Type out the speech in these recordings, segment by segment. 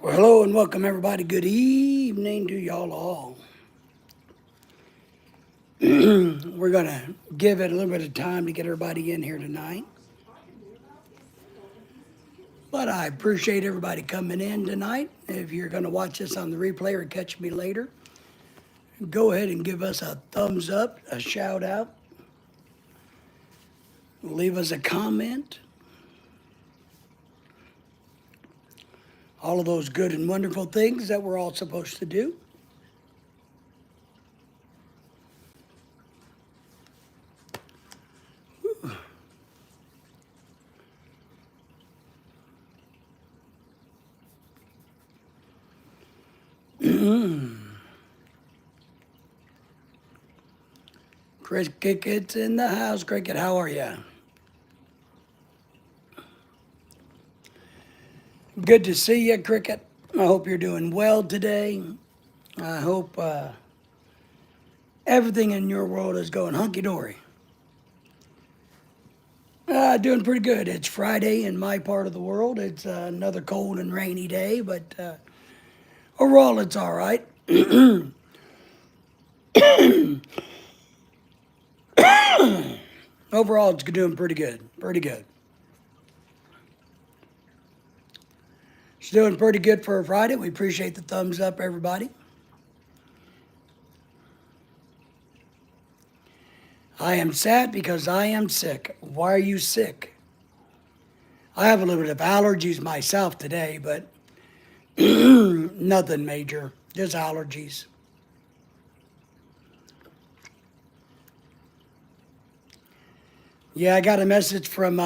Well, hello and welcome everybody. Good evening to y'all all. We're going to give it a little bit of time to get everybody in here tonight. But I appreciate everybody coming in tonight. If you're going to watch this on the replay or catch me later, go ahead and give us a thumbs up, a shout out, leave us a comment. All of those good and wonderful things that we're all supposed to do. Cricket's in the house. Cricket, how are you? Good to see you, Cricket. I hope you're doing well today. I hope everything in your world is going hunky dory. Doing pretty good. It's Friday in my part of the world. It's another cold and rainy day, but overall it's all right. Overall, it's doing pretty good. Pretty good. It's doing pretty good for a Friday. We appreciate the thumbs up, everybody. I am sad because I am sick. Why are you sick? I have a little bit of allergies myself today, but nothing major, just allergies. Yeah, I got a message from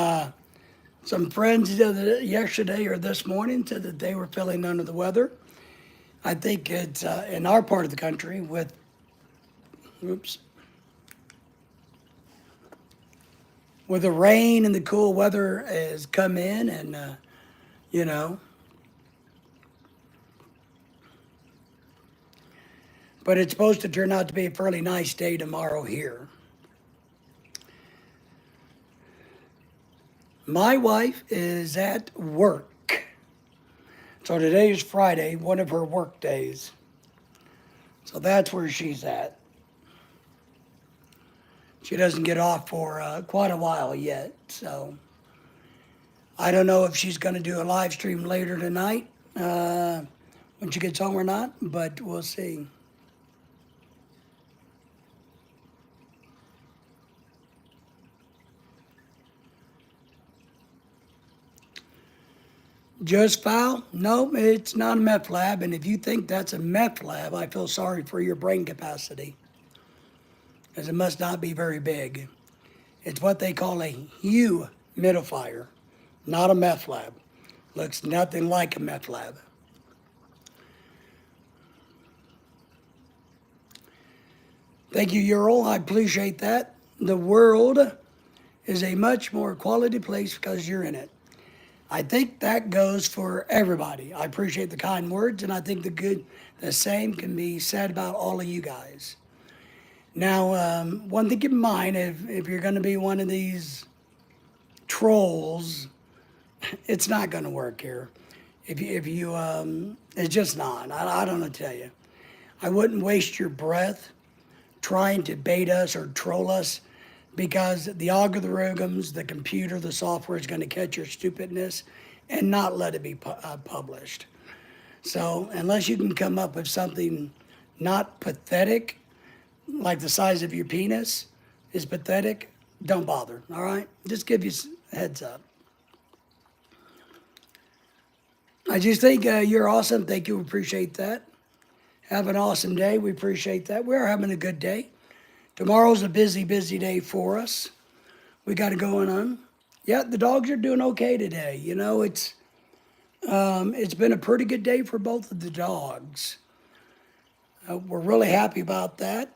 some friends yesterday or this morning said that they were feeling under the weather. I think it's in our part of the country with, with the rain and the cool weather has come in and, you know, but it's supposed to turn out to be a fairly nice day tomorrow here. My wife is at work. So today is Friday, one of her work days. So that's where she's at. She doesn't get off for quite a while yet. So I don't know if she's going to do a live stream later tonight when she gets home or not, but we'll see. Just foul? No, it's not a meth lab. And if you think that's a meth lab, I feel sorry for your brain capacity, as it must not be very big. It's what they call a humidifier, not a meth lab. Looks nothing like a meth lab. Thank you, Ural. I appreciate that. The world is a much more quality place because you're in it. I think that goes for everybody. I appreciate the kind words, and I think the same can be said about all of you guys. Now, one thing keep in mind, if you're going to be one of these trolls, it's not going to work here. It's just not. I don't know what to tell you. I wouldn't waste your breath trying to bait us or troll us, because the algorithms, the computer, the software is going to catch your stupidness and not let it be published. So unless you can come up with something not pathetic, like the size of your penis is pathetic, don't bother, all right? Just give you a heads up. I just think you're awesome. Thank you. We appreciate that. Have an awesome day. We appreciate that. We're having a good day. Tomorrow's a busy, busy day for us. We got it going on. Yeah, the dogs are doing okay today. You know, it's been a pretty good day for both of the dogs. We're really happy about that.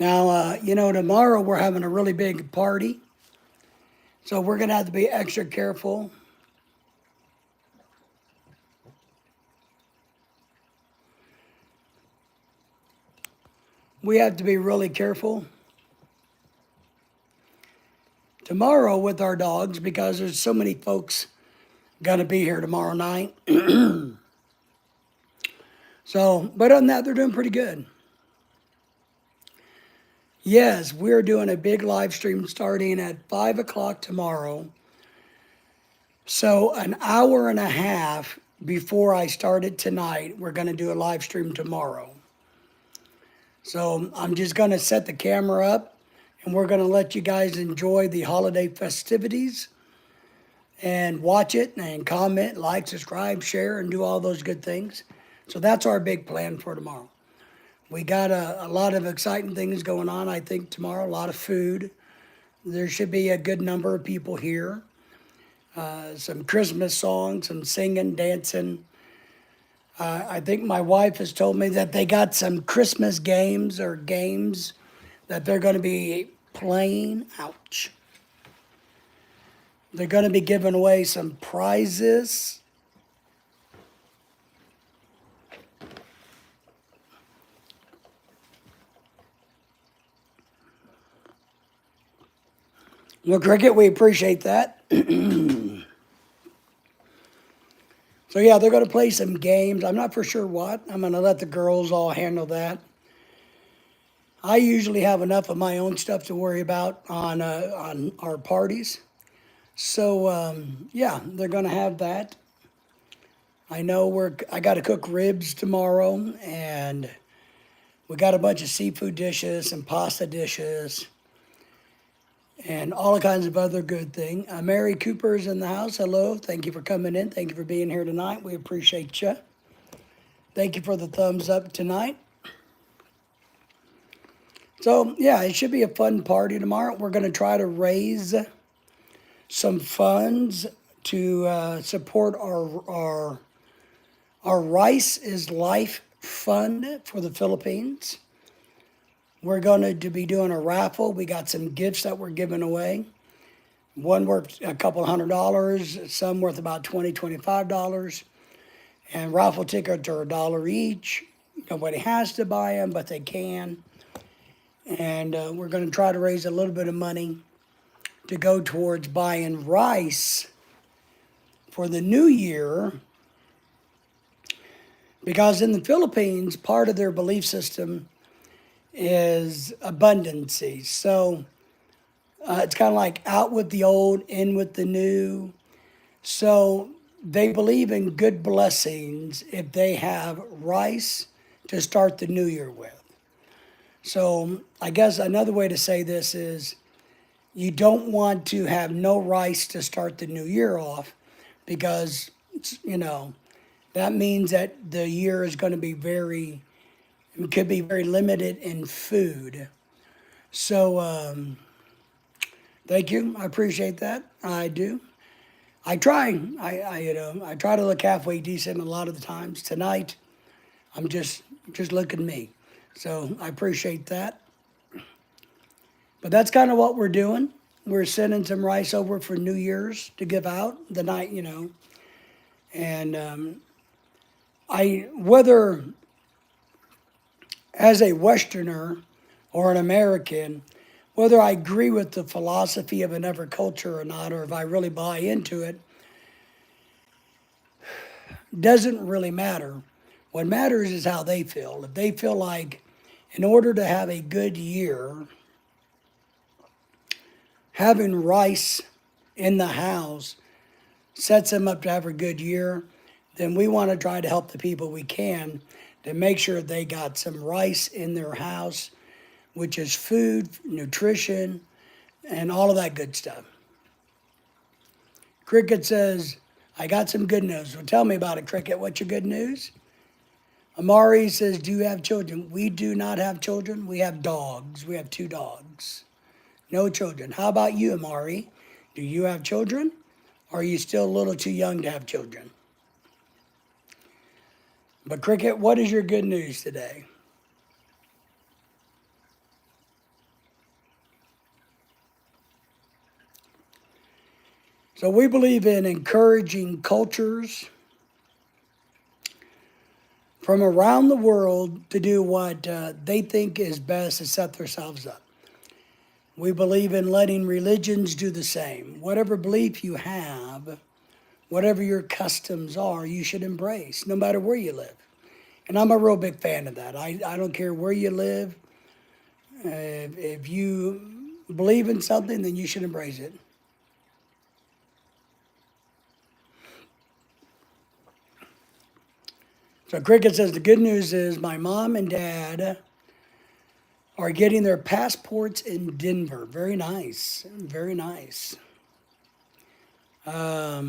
Now, you know, tomorrow we're having a really big party, so we're going to have to be extra careful. We have to be really careful tomorrow with our dogs because there's so many folks Going to be here tomorrow night. So, but other than that, they're doing pretty good. Yes, we're doing a big live stream starting at 5 o'clock tomorrow. So, an hour and a half before I started tonight, we're going to do a live stream tomorrow. So, I'm just going to set the camera up and we're going to let you guys enjoy the holiday festivities and watch it and comment, like, subscribe, share, and do all those good things. So, that's our big plan for tomorrow. We got a lot of exciting things going on, I think, tomorrow. A lot of food. There should be a good number of people here. Some Christmas songs, some singing, dancing. I think my wife has told me that they got some Christmas games or games that they're going to be playing. Ouch. They're going to be giving away some prizes. Well, Cricket, we appreciate that. So, yeah, they're going to play some games. I'm not for sure what. I'm going to let the girls all handle that. I usually have enough of my own stuff to worry about on our parties. So, yeah, they're going to have that. I know I got to cook ribs tomorrow, and we got a bunch of seafood dishes and pasta dishes and all kinds of other good things. Mary Cooper's in the house. Hello. Thank you for coming in. Thank you for being here tonight. We appreciate you. Thank you for the thumbs up tonight. So, yeah, it should be a fun party tomorrow. We're going to try to raise some funds to support our Rice is Life Fund for the Philippines. We're going to be doing a raffle. We got some gifts that we're giving away. One worth a couple $100, some worth about $20, $25. And raffle tickets are $1 each. Nobody has to buy them, but they can. And we're going to try to raise a little bit of money to go towards buying rice for the new year. Because in the Philippines, part of their belief system is abundancy. So it's kind of like out with the old, in with the new. So they believe in good blessings if they have rice to start the new year with. So I guess another way to say this is you don't want to have no rice to start the new year off because, that means that the year is going to be could be very limited in food. So, thank you. I appreciate that. I do. I try. I try to look halfway decent a lot of the times. Tonight, I'm just looking me. So I appreciate that. But that's kind of what we're doing. We're sending some rice over for New Year's to give out the night, And whether as a Westerner or an American, whether I agree with the philosophy of another culture or not, or if I really buy into it, doesn't really matter. What matters is how they feel. If they feel like in order to have a good year, having rice in the house sets them up to have a good year, then we want to try to help the people we can to make sure they got some rice in their house, which is food, nutrition, and all of that good stuff. Cricket says, I got some good news. Well, tell me about it, Cricket. What's your good news? Amari says, do you have children? We do not have children. We have dogs. We have 2 dogs. No children. How about you, Amari? Do you have children? Or are you still a little too young to have children? But Cricket, what is your good news today? So we believe in encouraging cultures from around the world to do what they think is best to set themselves up. We believe in letting religions do the same. Whatever belief you have, whatever your customs are, you should embrace, no matter where you live. And I'm a real big fan of that. I don't care where you live. If you believe in something, then you should embrace it. So Cricket says the good news is my mom and dad are getting their passports in Denver. Very nice. Very nice. Are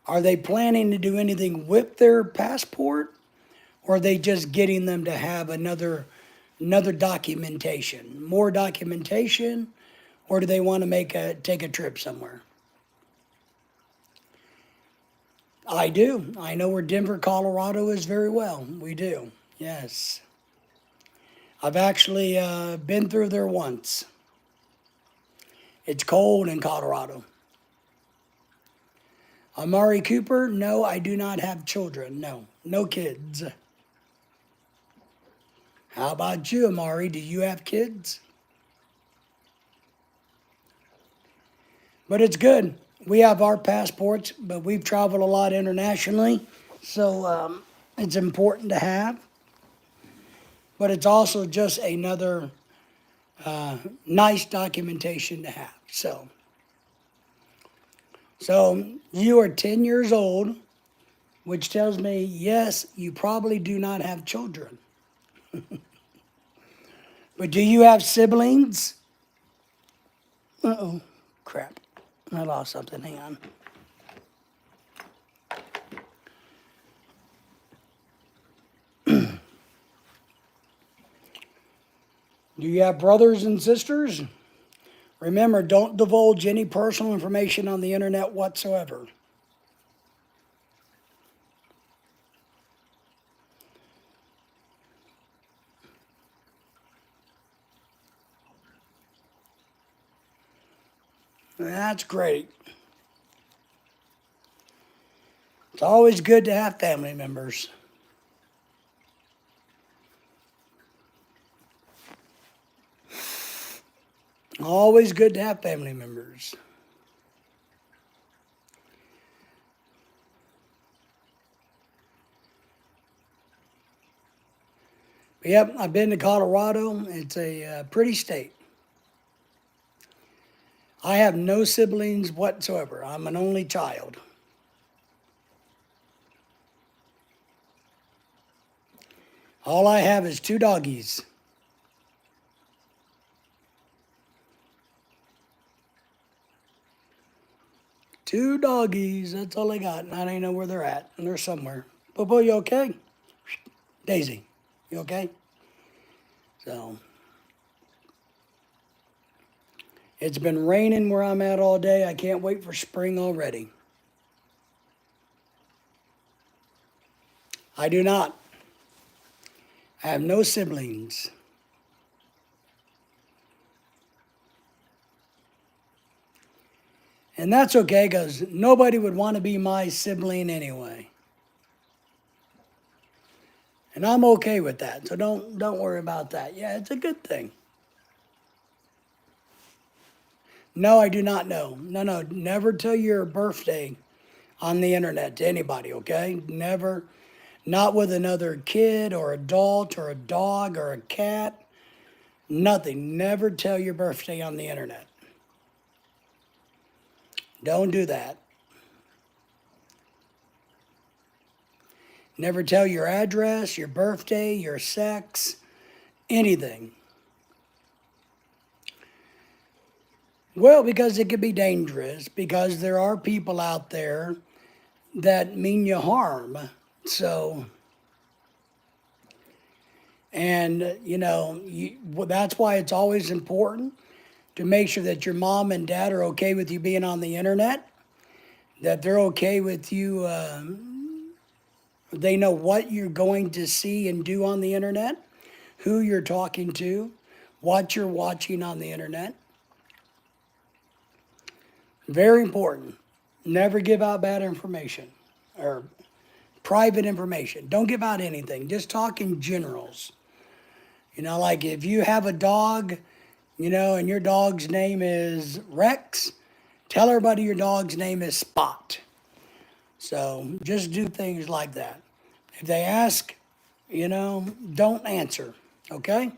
they planning to do anything with their passport? Or are they just getting them to have another documentation? More documentation? Or do they want to take a trip somewhere? I do. I know where Denver, Colorado is very well. We do. Yes. I've actually been through there once. It's cold in Colorado. Amari Cooper, no, I do not have children. No, no kids. How about you, Amari? Do you have kids? But it's good. We have our passports, but we've traveled a lot internationally, so it's important to have. But it's also just another nice documentation to have. So you are 10 years old, which tells me, yes, you probably do not have children. But do you have siblings? Uh-oh, crap. I lost something, hang on. Do you have brothers and sisters? Remember, don't divulge any personal information on the internet whatsoever. That's great. It's always good to have family members. Always good to have family members. But yep, I've been to Colorado. It's a pretty state. I have no siblings whatsoever. I'm an only child. All I have is 2 doggies. Two doggies, that's all I got. And I don't even know where they're at. And they're somewhere. Bobo, you okay? Daisy, you okay? So, it's been raining where I'm at all day. I can't wait for spring already. I do not. I have no siblings. And that's okay, because nobody would want to be my sibling anyway. And I'm okay with that, so don't worry about that. Yeah, it's a good thing. No, I do not know. No, never tell your birthday on the internet to anybody, okay? Never. Not with another kid or adult or a dog or a cat. Nothing. Never tell your birthday on the internet. Don't do that. Never tell your address, your birthday, your sex, anything. Well, because it could be dangerous, because there are people out there that mean you harm. So, and that's why it's always important to make sure that your mom and dad are okay with you being on the internet, that they're okay with you, they know what you're going to see and do on the internet, who you're talking to, what you're watching on the internet. Very important. Never give out bad information or private information. Don't give out anything. Just talk in generals. Like if you have a dog, and your dog's name is Rex, Tell everybody your dog's name is Spot. So just do things like that. If they ask, don't answer, okay?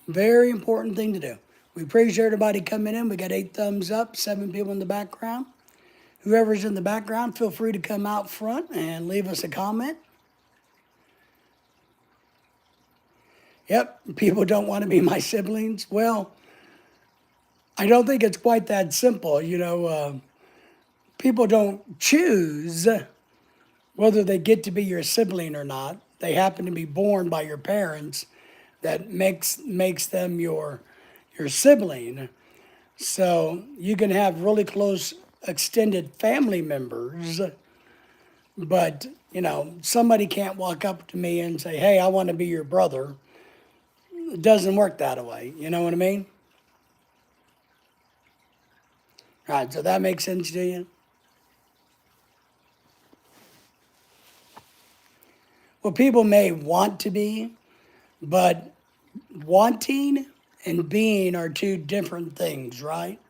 Very important thing to do. We appreciate everybody coming in. We got 8 thumbs up, 7 people in the background. Whoever's in the background, feel free to come out front and leave us a comment. Yep, people don't want to be my siblings. Well, I don't think it's quite that simple. People don't choose whether they get to be your sibling or not. They happen to be born by your parents. That makes them your sibling. So you can have really close extended family members, but somebody can't walk up to me and say, "Hey, I want to be your brother." It doesn't work that way. You know what I mean? All right, so that makes sense to you? Well, people may want to be, but wanting and being are 2 different things, right?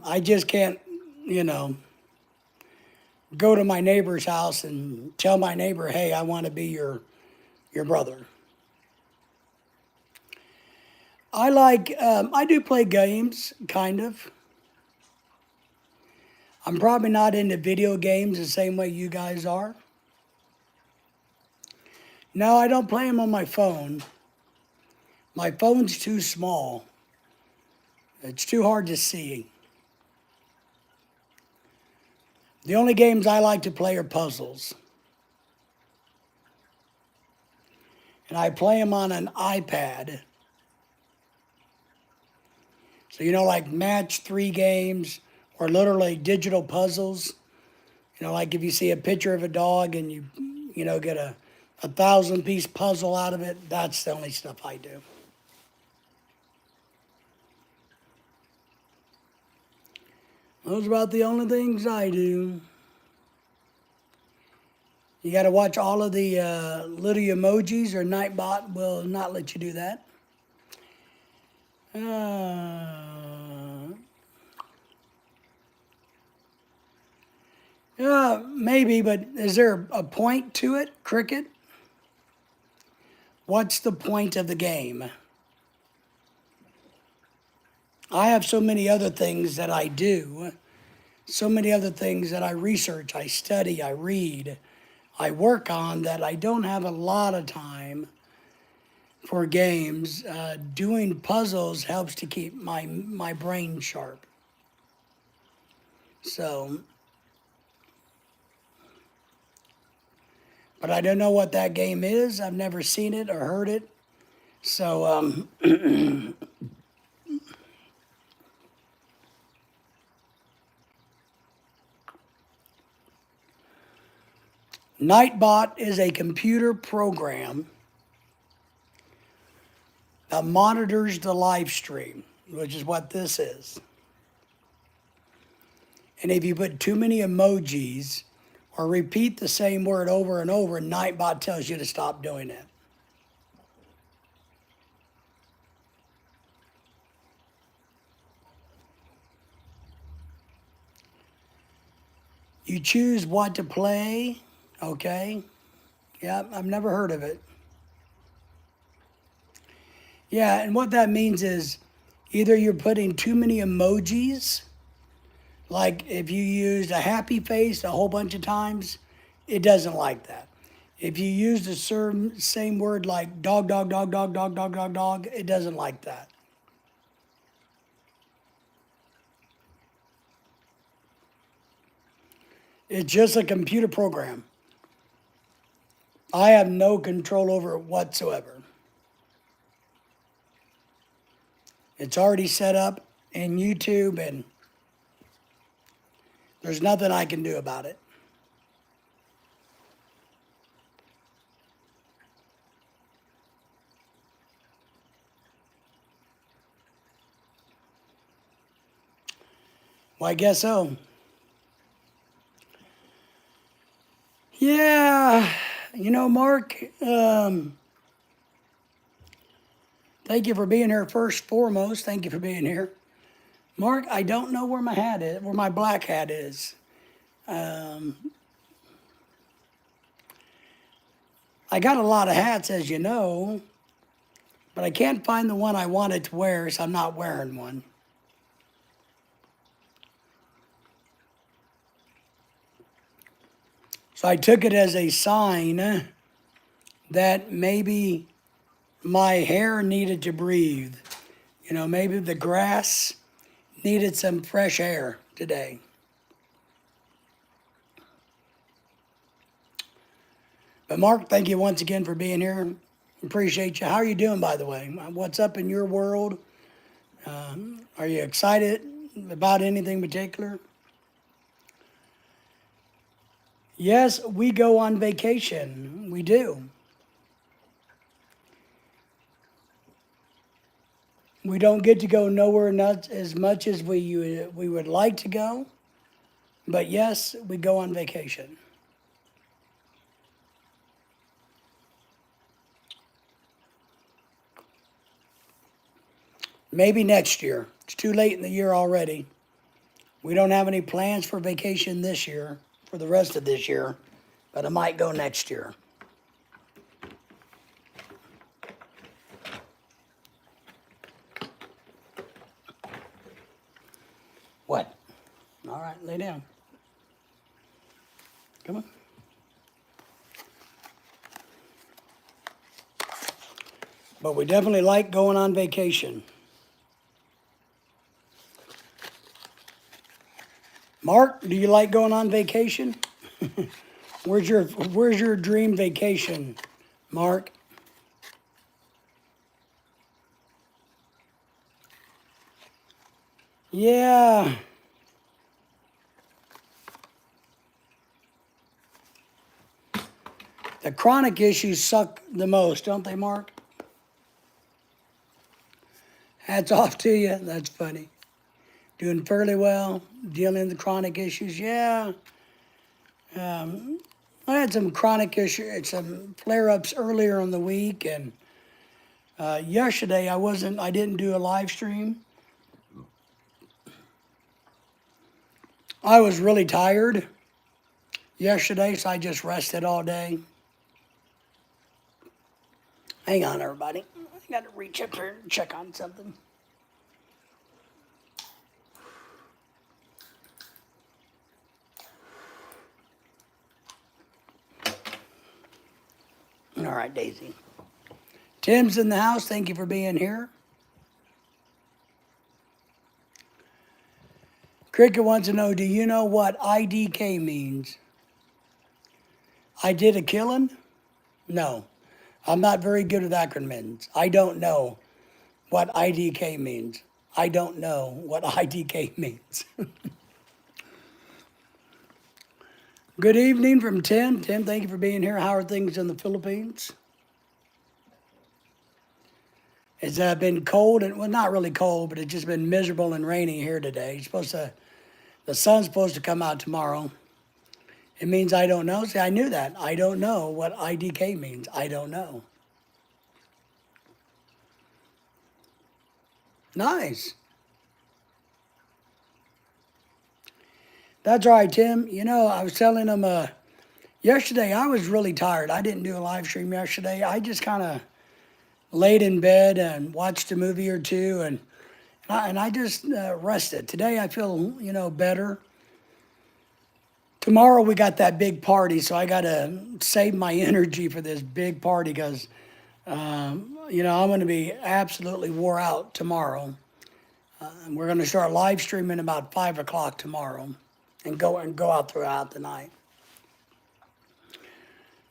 I just can't, go to my neighbor's house and tell my neighbor, "Hey, I want to be your brother." I do play games, kind of. I'm probably not into video games the same way you guys are. No, I don't play them on my phone. My phone's too small. It's too hard to see. The only games I like to play are puzzles. And I play them on an iPad. So, like match 3 games or literally digital puzzles. Like if you see a picture of a dog and you get a 1,000-piece puzzle out of it, that's the only stuff I do. Those are about the only things I do. You got to watch all of the little emojis, or Nightbot will not let you do that. Maybe, but is there a point to it, Cricket? What's the point of the game? I have so many other things that I do, so many other things that I research, I study, I read, I work on, that I don't have a lot of time for games. Doing puzzles helps to keep my brain sharp. So, but I don't know what that game is. I've never seen it or heard it. So, Nightbot is a computer program that monitors the live stream, which is what this is. And if you put too many emojis or repeat the same word over and over, Nightbot tells you to stop doing it. You choose what to play, okay? Yeah, I've never heard of it. Yeah, and what that means is either you're putting too many emojis, like if you used a happy face a whole bunch of times, it doesn't like that. If you use the same word like dog, dog, dog, dog, dog, dog, dog, dog, it doesn't like that. It's just a computer program. I have no control over it whatsoever. It's already set up in YouTube, and there's nothing I can do about it. Well, I guess so. Yeah, Mark, Thank you for being here first, foremost. Thank you for being here. Mark, I don't know where my hat is, where my black hat is. I got a lot of hats, as you know, but I can't find the one I wanted to wear, so I'm not wearing one. So I took it as a sign that maybe my hair needed to breathe. You know, maybe the grass needed some fresh air today. But Mark, thank you once again for being here. Appreciate you. How are you doing, by the way? What's up in your world? Are you excited about anything particular? Yes, we go on vacation. We do. We don't get to go nowhere not as much as we would like to go, but yes, we go on vacation. Maybe next year. It's too late in the year already. We don't have any plans for vacation this year, for the rest of this year, but I might go next year. What? All right, lay down. Come on. But we definitely like going on vacation. Mark, do you like going on vacation? Where's your dream vacation, Mark? Yeah. The chronic issues suck the most, don't they, Mark? Hats off to you. That's funny. Doing fairly well, dealing with the chronic issues. Yeah. I had some chronic issues, some flare-ups earlier in the week, and yesterday I didn't do a live stream. I was really tired yesterday, so I just rested all day. Hang on, everybody. I got to reach up here and check on something. All right, Daisy. Tim's in the house. Thank you for being here. Cricket wants to know, do you know what IDK means? I did a killing? No. I'm not very good with acronyms. I don't know what IDK means. I don't know what IDK means. Good evening from Tim. Tim, thank you for being here. How are things in the Philippines? It's been cold, and well, not really cold, but it's just been miserable and rainy here today. The sun's supposed to come out tomorrow. It means I don't know. See, I knew that. I don't know what IDK means. I don't know. Nice. That's all right, Tim. You know, I was telling him yesterday I was really tired. I didn't do a live stream yesterday. I just kind of laid in bed and watched a movie or two, and I just rested. Today I feel, better. Tomorrow we got that big party, so I got to save my energy for this big party because, I'm going to be absolutely wore out tomorrow. We're going to start live streaming about 5 o'clock tomorrow and go out throughout the night.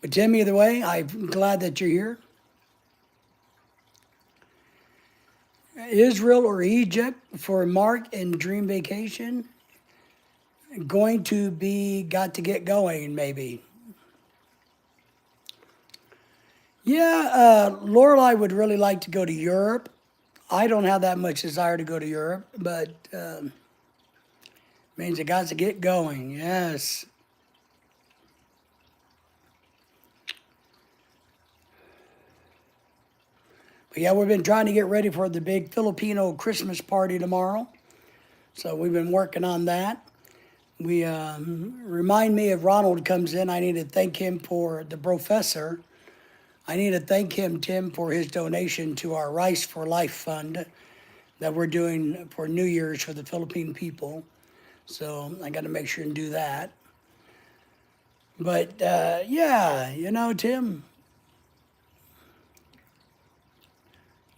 But Tim, either way, I'm glad that you're here. Israel or Egypt for Mark and Dream Vacation? Got to get going, maybe. Yeah, Lorelai would really like to go to Europe. I don't have that much desire to go to Europe, but means it got to get going, yes. But yeah, we've been trying to get ready for the big Filipino Christmas party tomorrow. So we've been working on that. We remind me if Ronald comes in, I need to thank him for the professor. I need to thank him, Tim, for his donation to our Rice for Life fund that we're doing for New Year's for the Philippine people. So I got to make sure and do that. But yeah, Tim.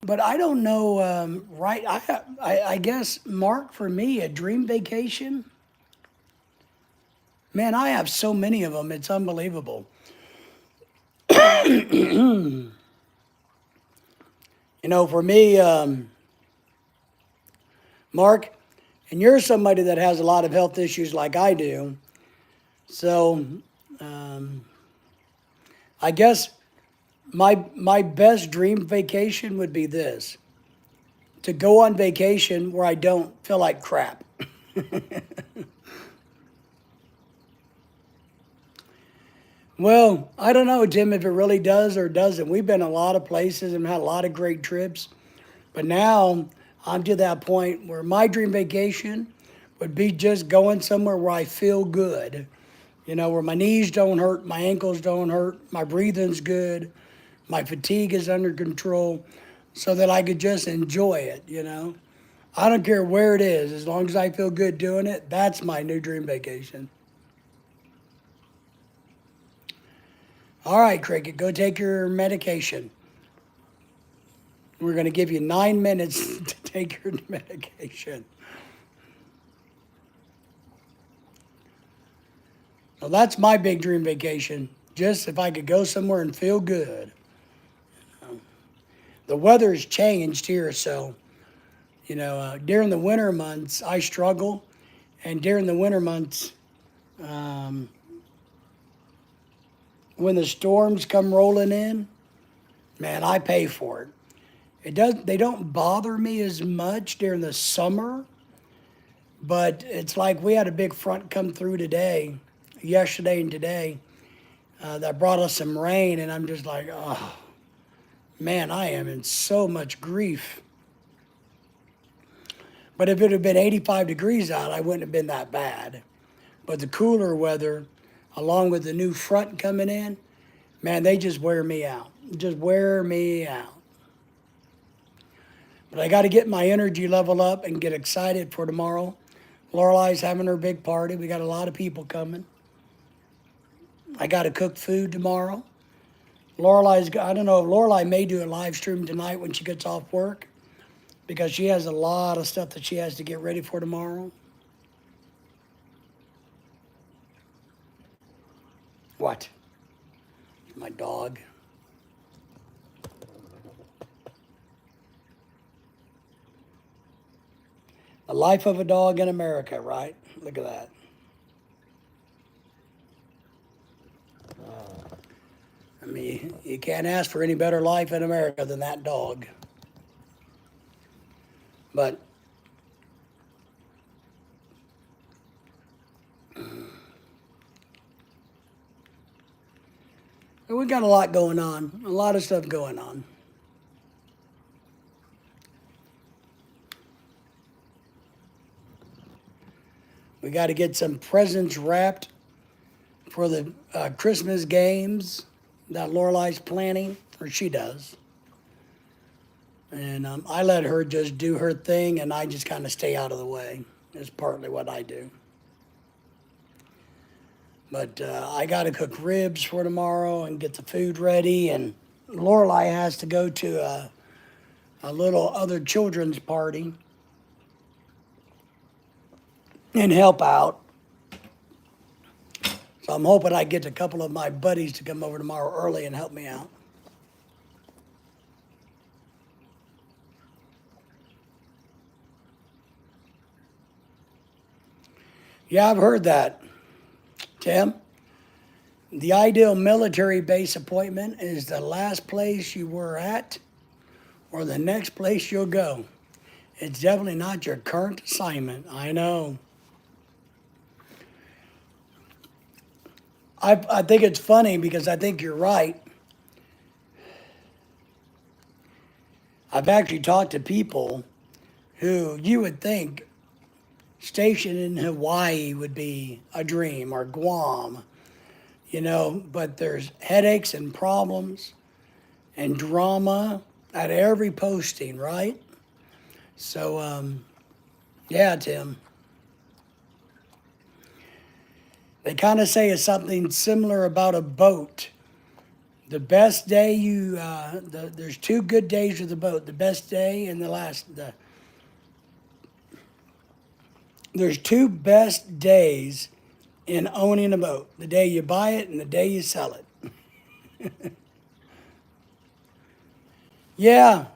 But I don't know, right? I guess, Mark, for me, a dream vacation. Man, I have so many of them. It's unbelievable. For me, Mark, and you're somebody that has a lot of health issues like I do. So I guess my best dream vacation would be this: to go on vacation where I don't feel like crap. Well, I don't know, Tim, if it really does or doesn't. We've been a lot of places and had a lot of great trips. But now I'm to that point where my dream vacation would be just going somewhere where I feel good. Where my knees don't hurt, my ankles don't hurt, my breathing's good, my fatigue is under control, so that I could just enjoy it. I don't care where it is, as long as I feel good doing it, that's my new dream vacation. All right, Cricket, go take your medication. We're going to give you 9 minutes to take your medication. Well, that's my big dream vacation. Just if I could go somewhere and feel good. The weather's changed here, so, during the winter months, I struggle. And during the winter months, when the storms come rolling in, man, I pay for it. They don't bother me as much during the summer, but it's like we had a big front come through yesterday and today, that brought us some rain, and I'm just like, oh, man, I am in so much grief. But if it had been 85 degrees out, I wouldn't have been that bad. But the cooler weather, along with the new front coming in, man, they just wear me out. Just wear me out. But I got to get my energy level up and get excited for tomorrow. Lorelai's having her big party. We got a lot of people coming. I got to cook food tomorrow. I don't know if Lorelai may do a live stream tonight when she gets off work, because she has a lot of stuff that she has to get ready for tomorrow. What? My dog. The life of a dog in America, right? Look at that. I mean, you can't ask for any better life in America than that dog. But we got a lot going on, a lot of stuff going on. We got to get some presents wrapped for the Christmas games that Lorelai's planning, or she does. And I let her just do her thing, and I just kind of stay out of the way. It's partly what I do. But I got to cook ribs for tomorrow and get the food ready. And Lorelai has to go to a little other children's party and help out. So I'm hoping I get a couple of my buddies to come over tomorrow early and help me out. Yeah, I've heard that, Tim. The ideal military base appointment is the last place you were at or the next place you'll go. It's definitely not your current assignment. I know. I think it's funny because I think you're right. I've actually talked to people who you would think stationed in Hawaii would be a dream, or Guam, but there's headaches and problems and drama at every posting, right? So, yeah, Tim. They kind of say it's something similar about a boat. The best day there's two good days with the boat. The best day and there's two best days in owning a boat. The day you buy it and the day you sell it. Yeah,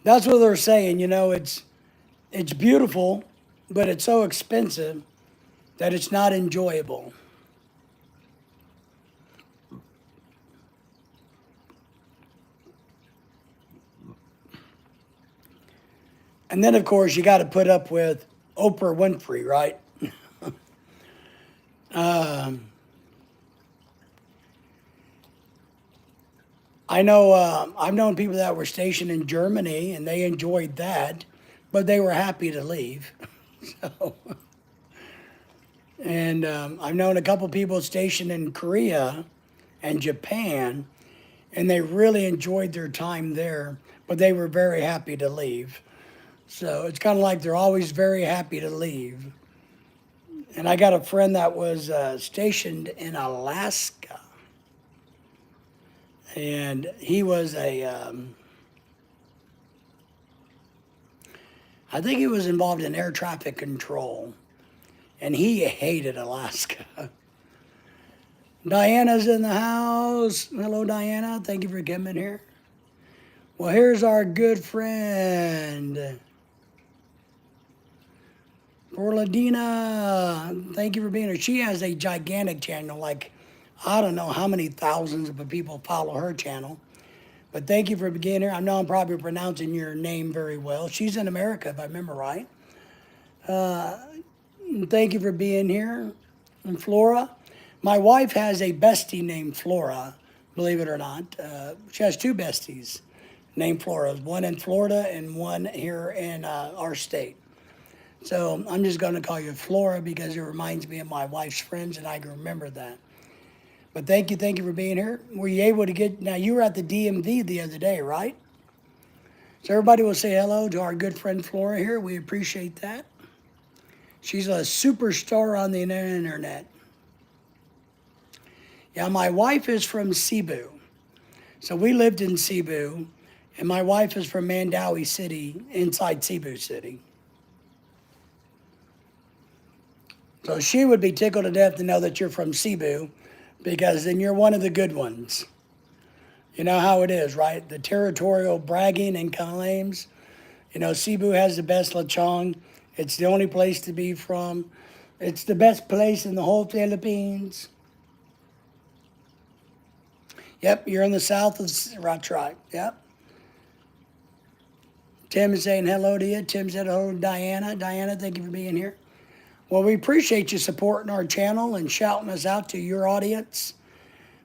that's what they're saying. It's beautiful, but it's so expensive that it's not enjoyable. And then, of course, you got to put up with Oprah Winfrey, right? I know I've known people that were stationed in Germany and they enjoyed that, but they were happy to leave. So, and I've known a couple people stationed in Korea and Japan, and they really enjoyed their time there, but they were very happy to leave. So it's kind of like they're always very happy to leave. And I got a friend that was stationed in Alaska, and he was I think he was involved in air traffic control, and he hated Alaska. Diana's in the house. Hello, Diana. Thank you for coming here. Well, here's our good friend, Orladina. Thank you for being here. She has a gigantic channel, like I don't know how many thousands of people follow her channel. But thank you for being here. I know I'm probably pronouncing your name very well. She's in America, if I remember right. Thank you for being here. And Flora. My wife has a bestie named Flora, believe it or not. She has two besties named Flora, one in Florida and one here in our state. So I'm just going to call you Flora because it reminds me of my wife's friends and I can remember that. But thank you for being here. Were you able to now you were at the DMV the other day, right? So everybody will say hello to our good friend Flora here. We appreciate that. She's a superstar on the internet. Yeah, my wife is from Cebu. So we lived in Cebu, and my wife is from Mandaue City, inside Cebu City. So she would be tickled to death to know that you're from Cebu, because then you're one of the good ones. You know how it is, right? The territorial bragging and claims. Cebu has the best lechon. It's the only place to be from. It's the best place in the whole Philippines. Yep, you're in the south of that's right. Yep. Tim is saying hello to you. Tim said hello to Diana. Diana, thank you for being here. Well, we appreciate you supporting our channel and shouting us out to your audience.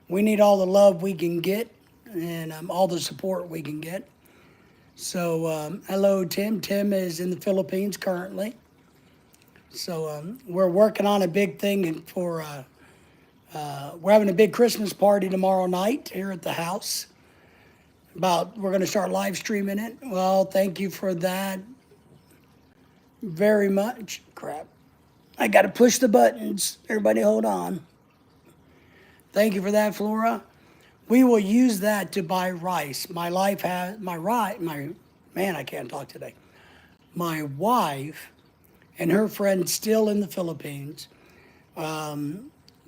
We need all the love we can get and all the support we can get. So, hello, Tim. Tim is in the Philippines currently. So, we're working on a big thing for, we're having a big Christmas party tomorrow night here at the house. We're going to start live streaming it. Well, thank you for that very much. Crap. I got to push the buttons. Everybody hold on. Thank you for that, Flora. We will use that to buy rice. I can't talk today. My wife and her friend still in the Philippines.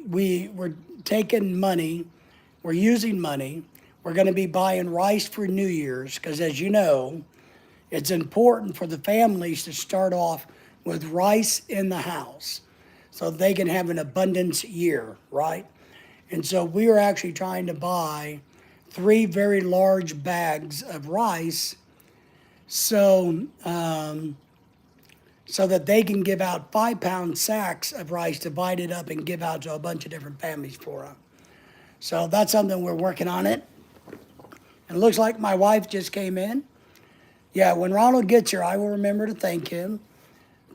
We were taking money. We're using money. We're going to be buying rice for New Year's because, as you know, it's important for the families to start off with rice in the house so they can have an abundance year, right? And so we are actually trying to buy 3 very large bags of rice so that they can give out 5-pound sacks of rice, divide it up and give out to a bunch of different families for them. So that's something we're working on it. And it looks like my wife just came in. Yeah, when Ronald gets here, I will remember to thank him.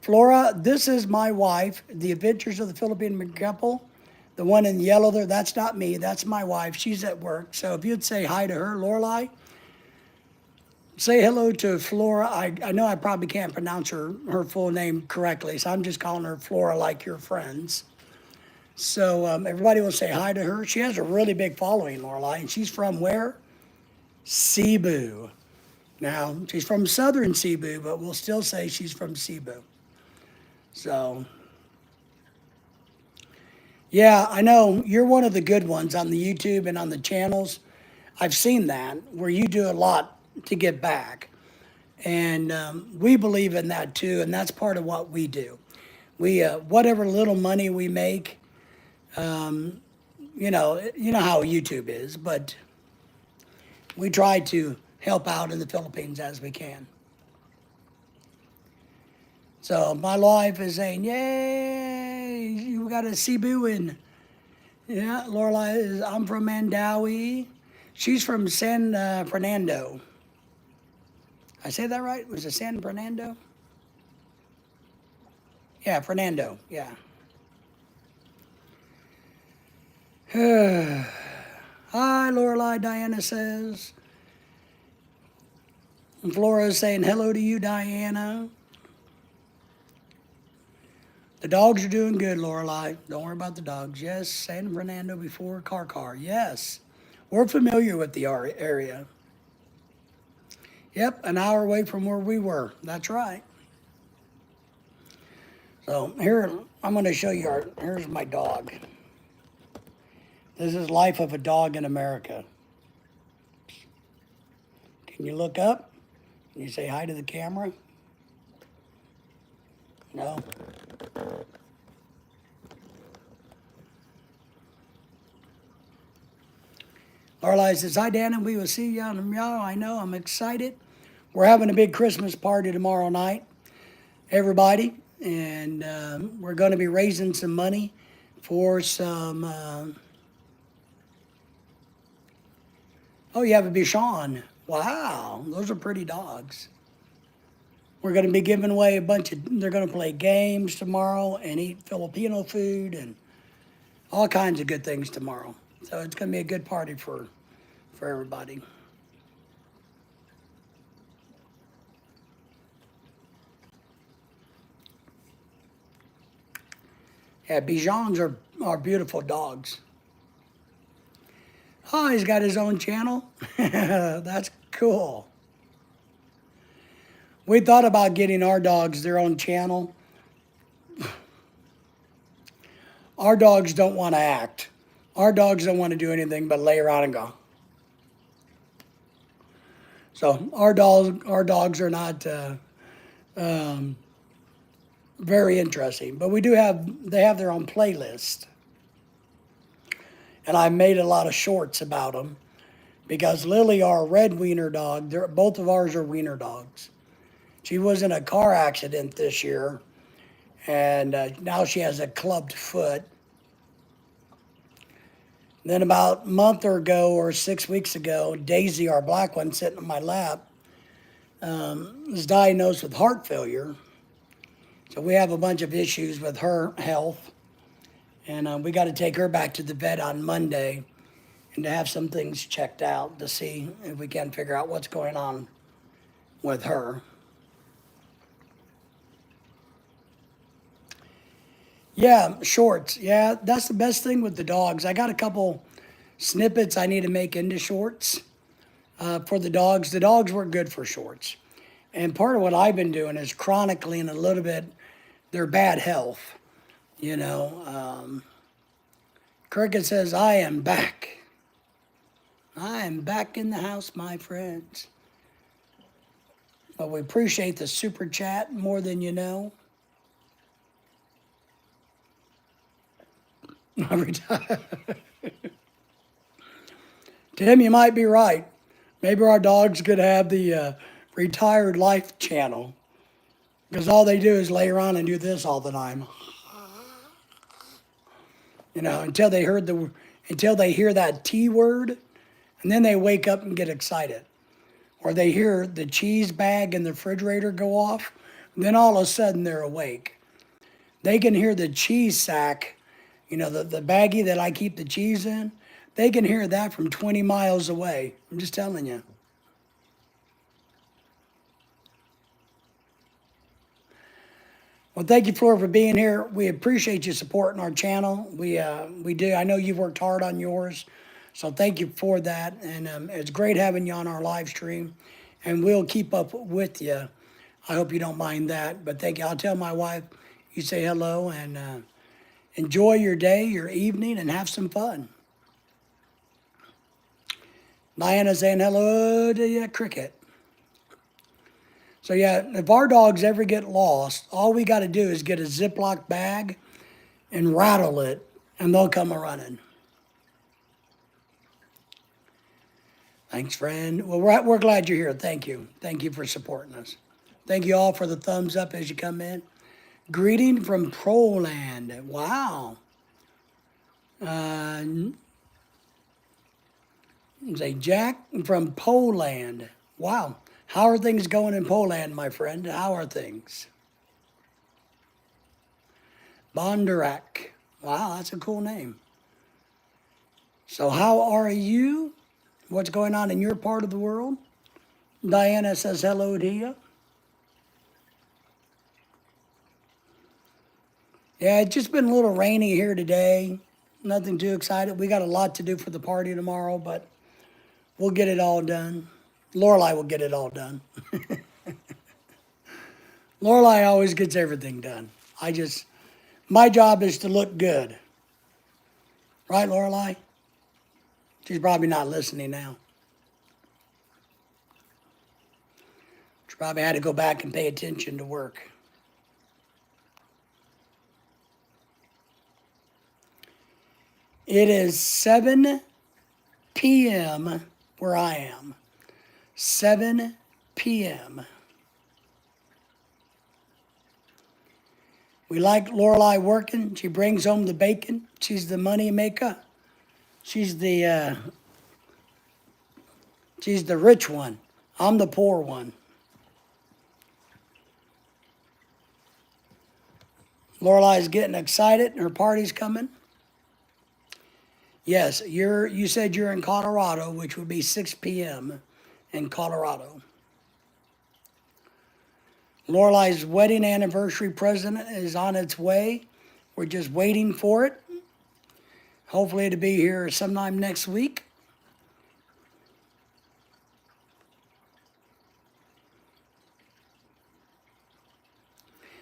Flora, this is my wife, The Adventures of the Philippine couple. The one in yellow there, that's not me. That's my wife. She's at work. So if you'd say hi to her, Lorelai, say hello to Flora. I know I probably can't pronounce her full name correctly, so I'm just calling her Flora like your friends. So everybody will say hi to her. She has a really big following, Lorelai, and she's from where? Cebu. Now, she's from southern Cebu, but we'll still say she's from Cebu. So, yeah, I know you're one of the good ones on the YouTube and on the channels. I've seen that, where you do a lot to give back. And we believe in that too, and that's part of what we do. We, whatever little money we make, you know how YouTube is, but we try to help out in the Philippines as we can. So my wife is saying, yay, you got a Cebu in. Yeah, Lorelai, I'm from Mandawi. She's from San Fernando. I say that right? Was it San Fernando? Yeah, Fernando, yeah. Hi, Lorelai, Diana says. And Flora is saying hello to you, Diana. The dogs are doing good, Lorelai. Don't worry about the dogs. Yes, San Fernando before Car. Yes, we're familiar with the area. Yep, an hour away from where we were. That's right. So here, I'm going to show you here's my dog. This is life of a dog in America. Can you look up? Can you say hi to the camera? No? Lorelai says, hi, Dan, and we will see you tomorrow. I know, I'm excited. We're having a big Christmas party tomorrow night, everybody. And we're going to be raising some money for some... oh, you have a Bichon. Wow, those are pretty dogs. We're going to be giving away a bunch of... They're going to play games tomorrow and eat Filipino food and all kinds of good things tomorrow. So it's going to be a good party for everybody. Yeah, Bichons are beautiful dogs. Oh, he's got his own channel? That's cool. We thought about getting our dogs their own channel. Our dogs don't want to act. Our dogs don't want to do anything but lay around and go. So our dogs are not very interesting, but they have their own playlist. And I made a lot of shorts about them because Lily, our red wiener dog, both of ours are wiener dogs. She was in a car accident this year, and now she has a clubbed foot. Then about a month ago or 6 weeks ago, Daisy, our black one sitting on my lap, was diagnosed with heart failure. So we have a bunch of issues with her health. And we got to take her back to the vet on Monday and to have some things checked out to see if we can figure out what's going on with her. Yeah, shorts. Yeah, that's the best thing with the dogs. I got a couple snippets I need to make into shorts for the dogs. The dogs work good for shorts. And part of what I've been doing is chronicling a little bit their bad health. You know, Cricket says, I am back. I am back in the house, my friends. But we appreciate the super chat more than you know. Tim, you might be right. Maybe our dogs could have the retired life channel, because all they do is lay around and do this all the time. You know, until they hear that T word, And then they wake up and get excited. Or they hear the cheese bag in the refrigerator go off. And then all of a sudden they're awake. They can hear the cheese sack, the baggie that I keep the cheese in. They can hear that from 20 miles away. I'm just telling you. Well, thank you, Flora, for being here. We appreciate you supporting our channel. We do. I know you've worked hard on yours, so thank you for that. And it's great having you on our live stream, and we'll keep up with you. I hope you don't mind that, but thank you. I'll tell my wife you say hello, and enjoy your day, your evening, and have some fun. Diana saying hello to you, Cricket. So yeah, if our dogs ever get lost, all we got to do is get a Ziploc bag and rattle it, and they'll come a-running. Thanks, friend. Well, we're glad you're here. Thank you. Thank you for supporting us. Thank you all for the thumbs up as you come in. Greeting from Poland. Wow. Say Jack from Poland. Wow. How are things going in Poland, my friend? How are things? Bondarak. Wow, that's a cool name. So how are you? What's going on in your part of the world? Diana says hello to you. Yeah, it's just been a little rainy here today. Nothing too excited. We got a lot to do for the party tomorrow, but we'll get it all done. Lorelai will get it all done. Lorelai always gets everything done. My job is to look good. Right, Lorelai? She's probably not listening now. She probably had to go back and pay attention to work. It is 7 p.m. where I am. 7 p.m. We like Lorelai working. She brings home the bacon. She's the money maker. She's the rich one. I'm the poor one. Lorelai's getting excited. Her party's coming. Yes, you said you're in Colorado, which would be 6 p.m. in Colorado. Lorelai's wedding anniversary present is on its way. We're just waiting for it. Hopefully it'll be here sometime next week.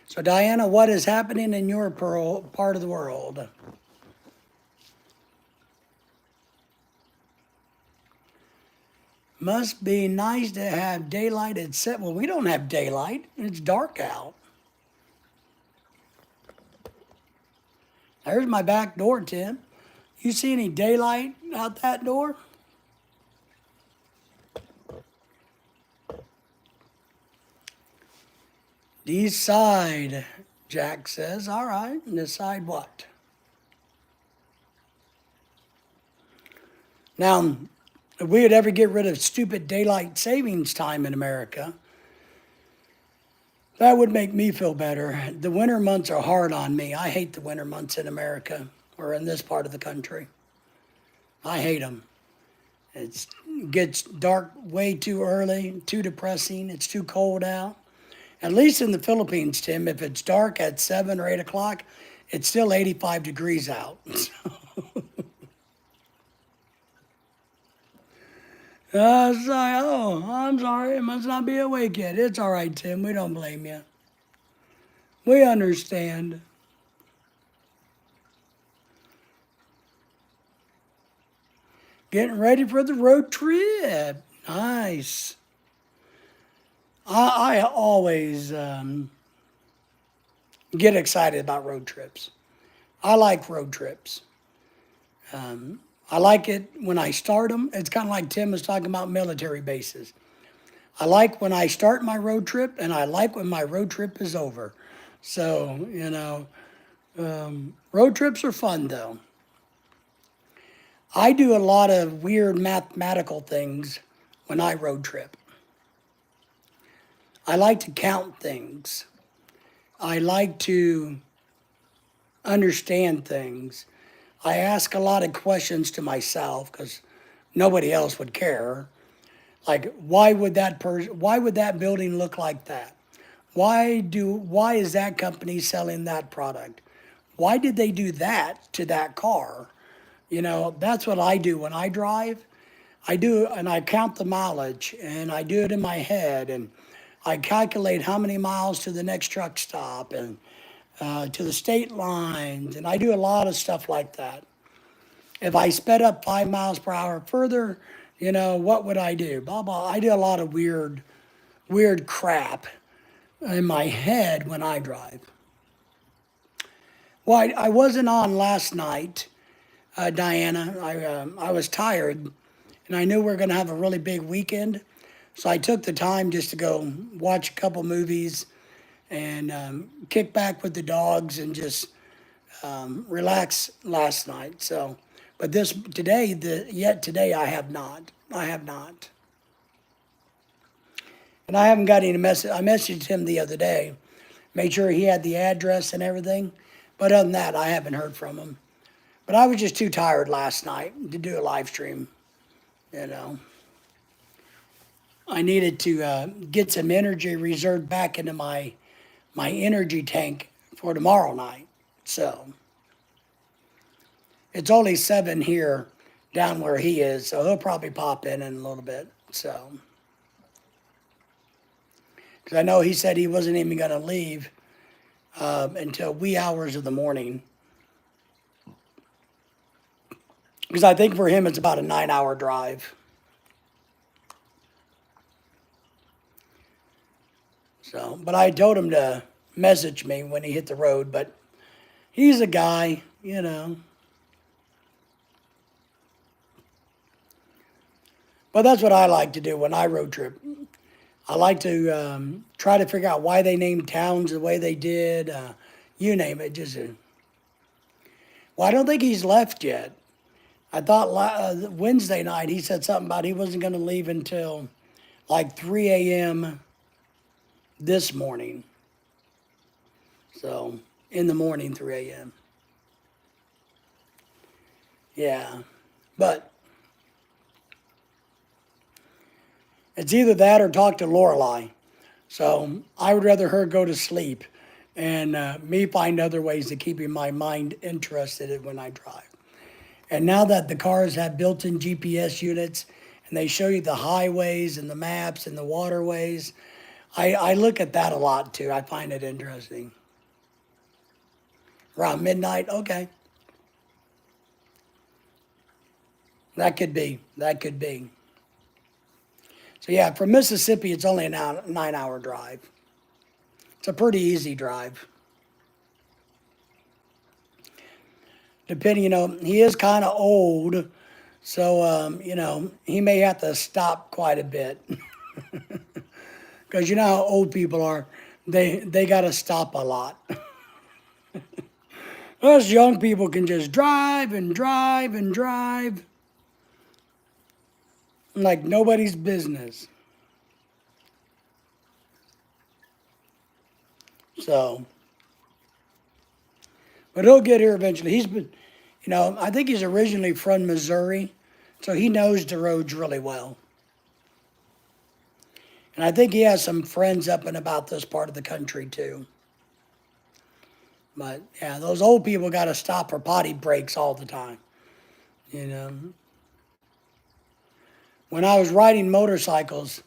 So Diana, what is happening in your part of the world? Must be nice to have daylight at 7. Well, we don't have daylight. It's dark out. There's my back door, Tim. You see any daylight out that door? Decide, Jack says. All right, decide what? Now, if we would ever get rid of stupid daylight savings time in America, that would make me feel better. The winter months are hard on me. I hate the winter months in America or in this part of the country. I hate them. It gets dark way too early, too depressing. It's too cold out. At least in the Philippines, Tim, if it's dark at 7 or 8 o'clock, it's still 85 degrees out. It's like, oh, I'm sorry, it must not be awake yet. It's all right, Tim. We don't blame you. We understand. Getting ready for the road trip. Nice. I always get excited about road trips. I like road trips. I like it when I start them. It's kind of like Tim was talking about military bases. I like when I start my road trip, and I like when my road trip is over. So, road trips are fun, though. I do a lot of weird mathematical things when I road trip. I like to count things. I like to understand things. I ask a lot of questions to myself because nobody else would care. Like, why would that building look like that? Why is that company selling that product? Why did they do that to that car? You know, that's what I do when I drive. I do, and I count the mileage, and I do it in my head, and I calculate how many miles to the next truck stop, and to the state lines, and I do a lot of stuff like that. If I sped up 5 miles per hour further, you know, what would I do? Blah blah. I do a lot of weird crap in my head when I drive. Well, I wasn't on last night, Diana. I was tired, and I knew we were going to have a really big weekend, so I took the time just to go watch a couple movies and kick back with the dogs and just relax last night. So, but today I have not. I have not. And I haven't got any message. I messaged him the other day, made sure he had the address and everything. But other than that, I haven't heard from him. But I was just too tired last night to do a live stream. You know, I needed to get some energy reserved back into my energy tank for tomorrow night. So it's only 7 here down where he is, so he'll probably pop in a little bit. So, because I know he said he wasn't even going to leave until wee hours of the morning. Because I think for him it's about a 9-hour drive. So, but I told him to message me when he hit the road, but he's a guy, you know. But that's what I like to do when I road trip. I like to try to figure out why they named towns the way they did. You name it. Well, I don't think he's left yet. I thought Wednesday night he said something about he wasn't going to leave until like 3 a.m. this morning. So, in the morning, 3 a.m. Yeah. But it's either that or talk to Lorelei. So I would rather her go to sleep and me find other ways to keeping my mind interested when I drive. And now that the cars have built-in GPS units and they show you the highways and the maps and the waterways, I look at that a lot too. I find it interesting. Around midnight, okay. That could be. That could be. So yeah, from Mississippi, it's only a 9-hour drive. It's a pretty easy drive. Depending, you know, he is kind of old, so, you know, he may have to stop quite a bit. Because you know how old people are. They got to stop a lot. Us young people can just drive and drive and drive like nobody's business. So, but he'll get here eventually. He's been, you know, I think he's originally from Missouri, so he knows the roads really well. And I think he has some friends up and about this part of the country too. But yeah, those old people got to stop for potty breaks all the time. You know, when I was riding motorcycles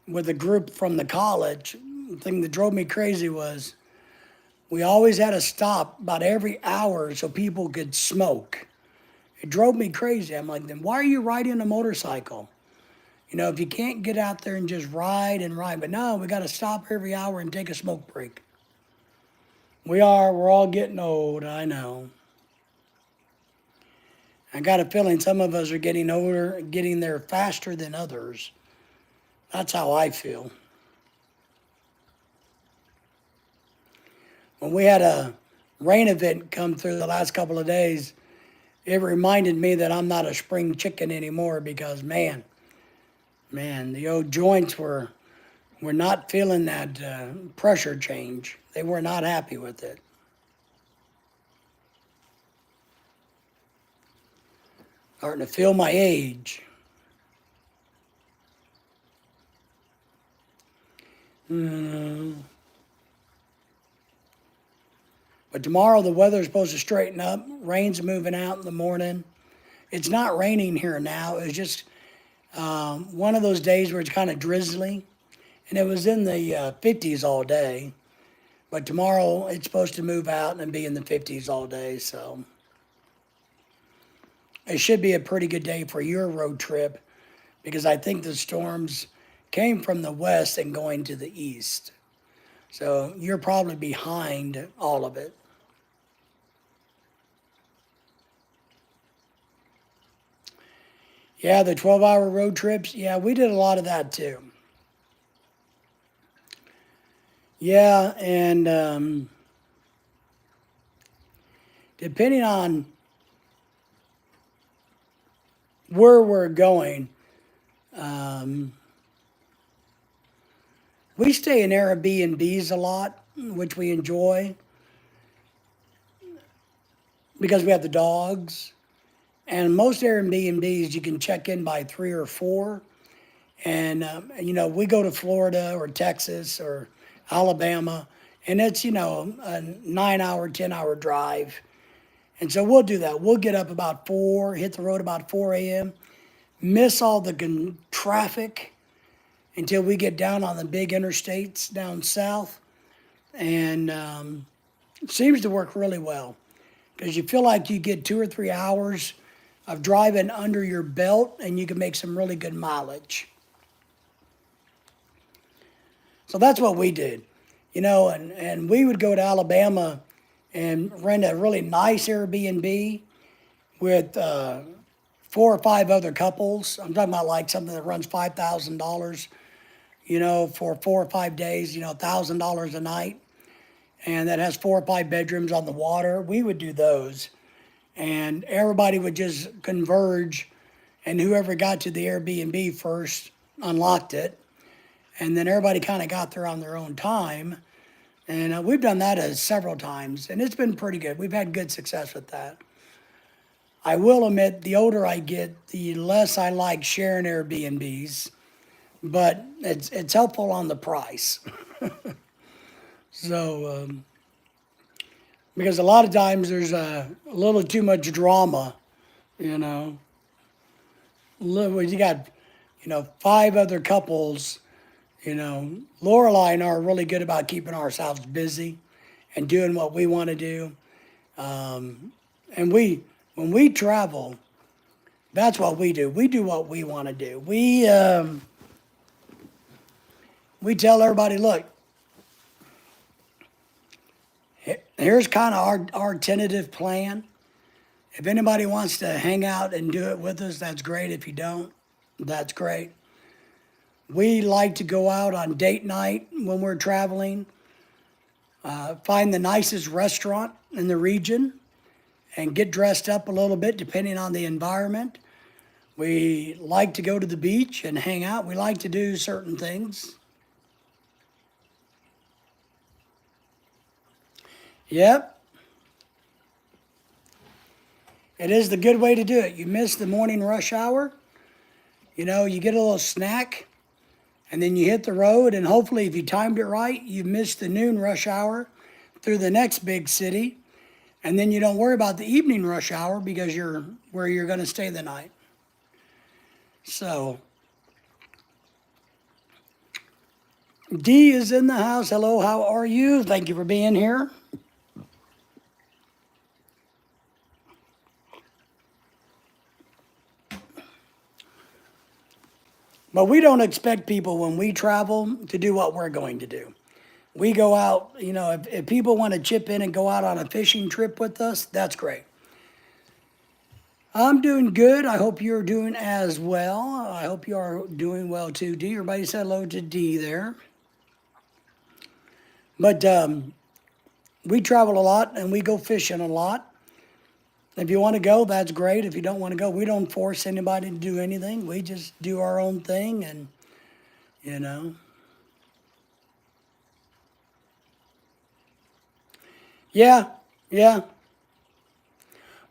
with a group from the college, the thing that drove me crazy was we always had to stop about every hour so people could smoke. It drove me crazy. I'm like, then why are you riding a motorcycle? You know, if you can't get out there and just ride and ride. But no, we got to stop every hour and take a smoke break. We're all getting old, I know. I got a feeling some of us are getting older, getting there faster than others. That's how I feel. When we had a rain event come through the last couple of days, it reminded me that I'm not a spring chicken anymore because man, the old joints were not feeling that pressure change. They were not happy with it. Starting to feel my age. But tomorrow the weather's supposed to straighten up. Rain's moving out in the morning. It's not raining here now. It's just one of those days where it's kind of drizzly. And it was in the 50s all day. But tomorrow it's supposed to move out and be in the 50s all day. So it should be a pretty good day for your road trip because I think the storms came from the west and going to the east. So you're probably behind all of it. Yeah, the 12-hour road trips. Yeah, we did a lot of that too. Yeah, and depending on where we're going, um, we stay in Airbnbs a lot, which we enjoy because we have the dogs. And most Airbnbs, you can check in by 3 or 4. And, we go to Florida or Texas or Alabama, and it's, a 9-hour, 10-hour drive. And so we'll do that. We'll get up about 4, hit the road about 4 a.m., miss all the traffic until we get down on the big interstates down south. And it seems to work really well because you feel like you get 2 or 3 hours of driving under your belt and you can make some really good mileage. So that's what we did, and we would go to Alabama and rent a really nice Airbnb with 4 or 5 other couples. I'm talking about like something that runs $5,000, for 4 or 5 days, $1,000 a night. And that has 4 or 5 bedrooms on the water. We would do those. And everybody would just converge, and whoever got to the Airbnb first unlocked it. And then everybody kind of got there on their own time. And we've done that several times, and it's been pretty good. We've had good success with that. I will admit, the older I get, the less I like sharing Airbnbs, but it's helpful on the price. So, because a lot of times there's a little too much drama, you got, 5 other couples. Lorelai and I are really good about keeping ourselves busy and doing what we want to do. And when we travel, that's what we do. We do what we want to do. We tell everybody, look, here's kind of our tentative plan. If anybody wants to hang out and do it with us, that's great. If you don't, that's great. We like to go out on date night when we're traveling, find the nicest restaurant in the region, and get dressed up a little bit depending on the environment. We like to go to the beach and hang out. We like to do certain things. Yep. It is the good way to do it. You miss the morning rush hour, you get a little snack. And then you hit the road, and hopefully if you timed it right, you missed the noon rush hour through the next big city. And then you don't worry about the evening rush hour because you're where you're going to stay the night. So, Dee is in the house. Hello, how are you? Thank you for being here. But we don't expect people when we travel to do what we're going to do. We go out, if people want to chip in and go out on a fishing trip with us, that's great. I'm doing good. I hope you're doing as well. I hope you are doing well too, Dee. Everybody said hello to Dee there. But we travel a lot and we go fishing a lot. If you want to go, that's great. If you don't want to go, we don't force anybody to do anything. We just do our own thing, and you know. Yeah, yeah.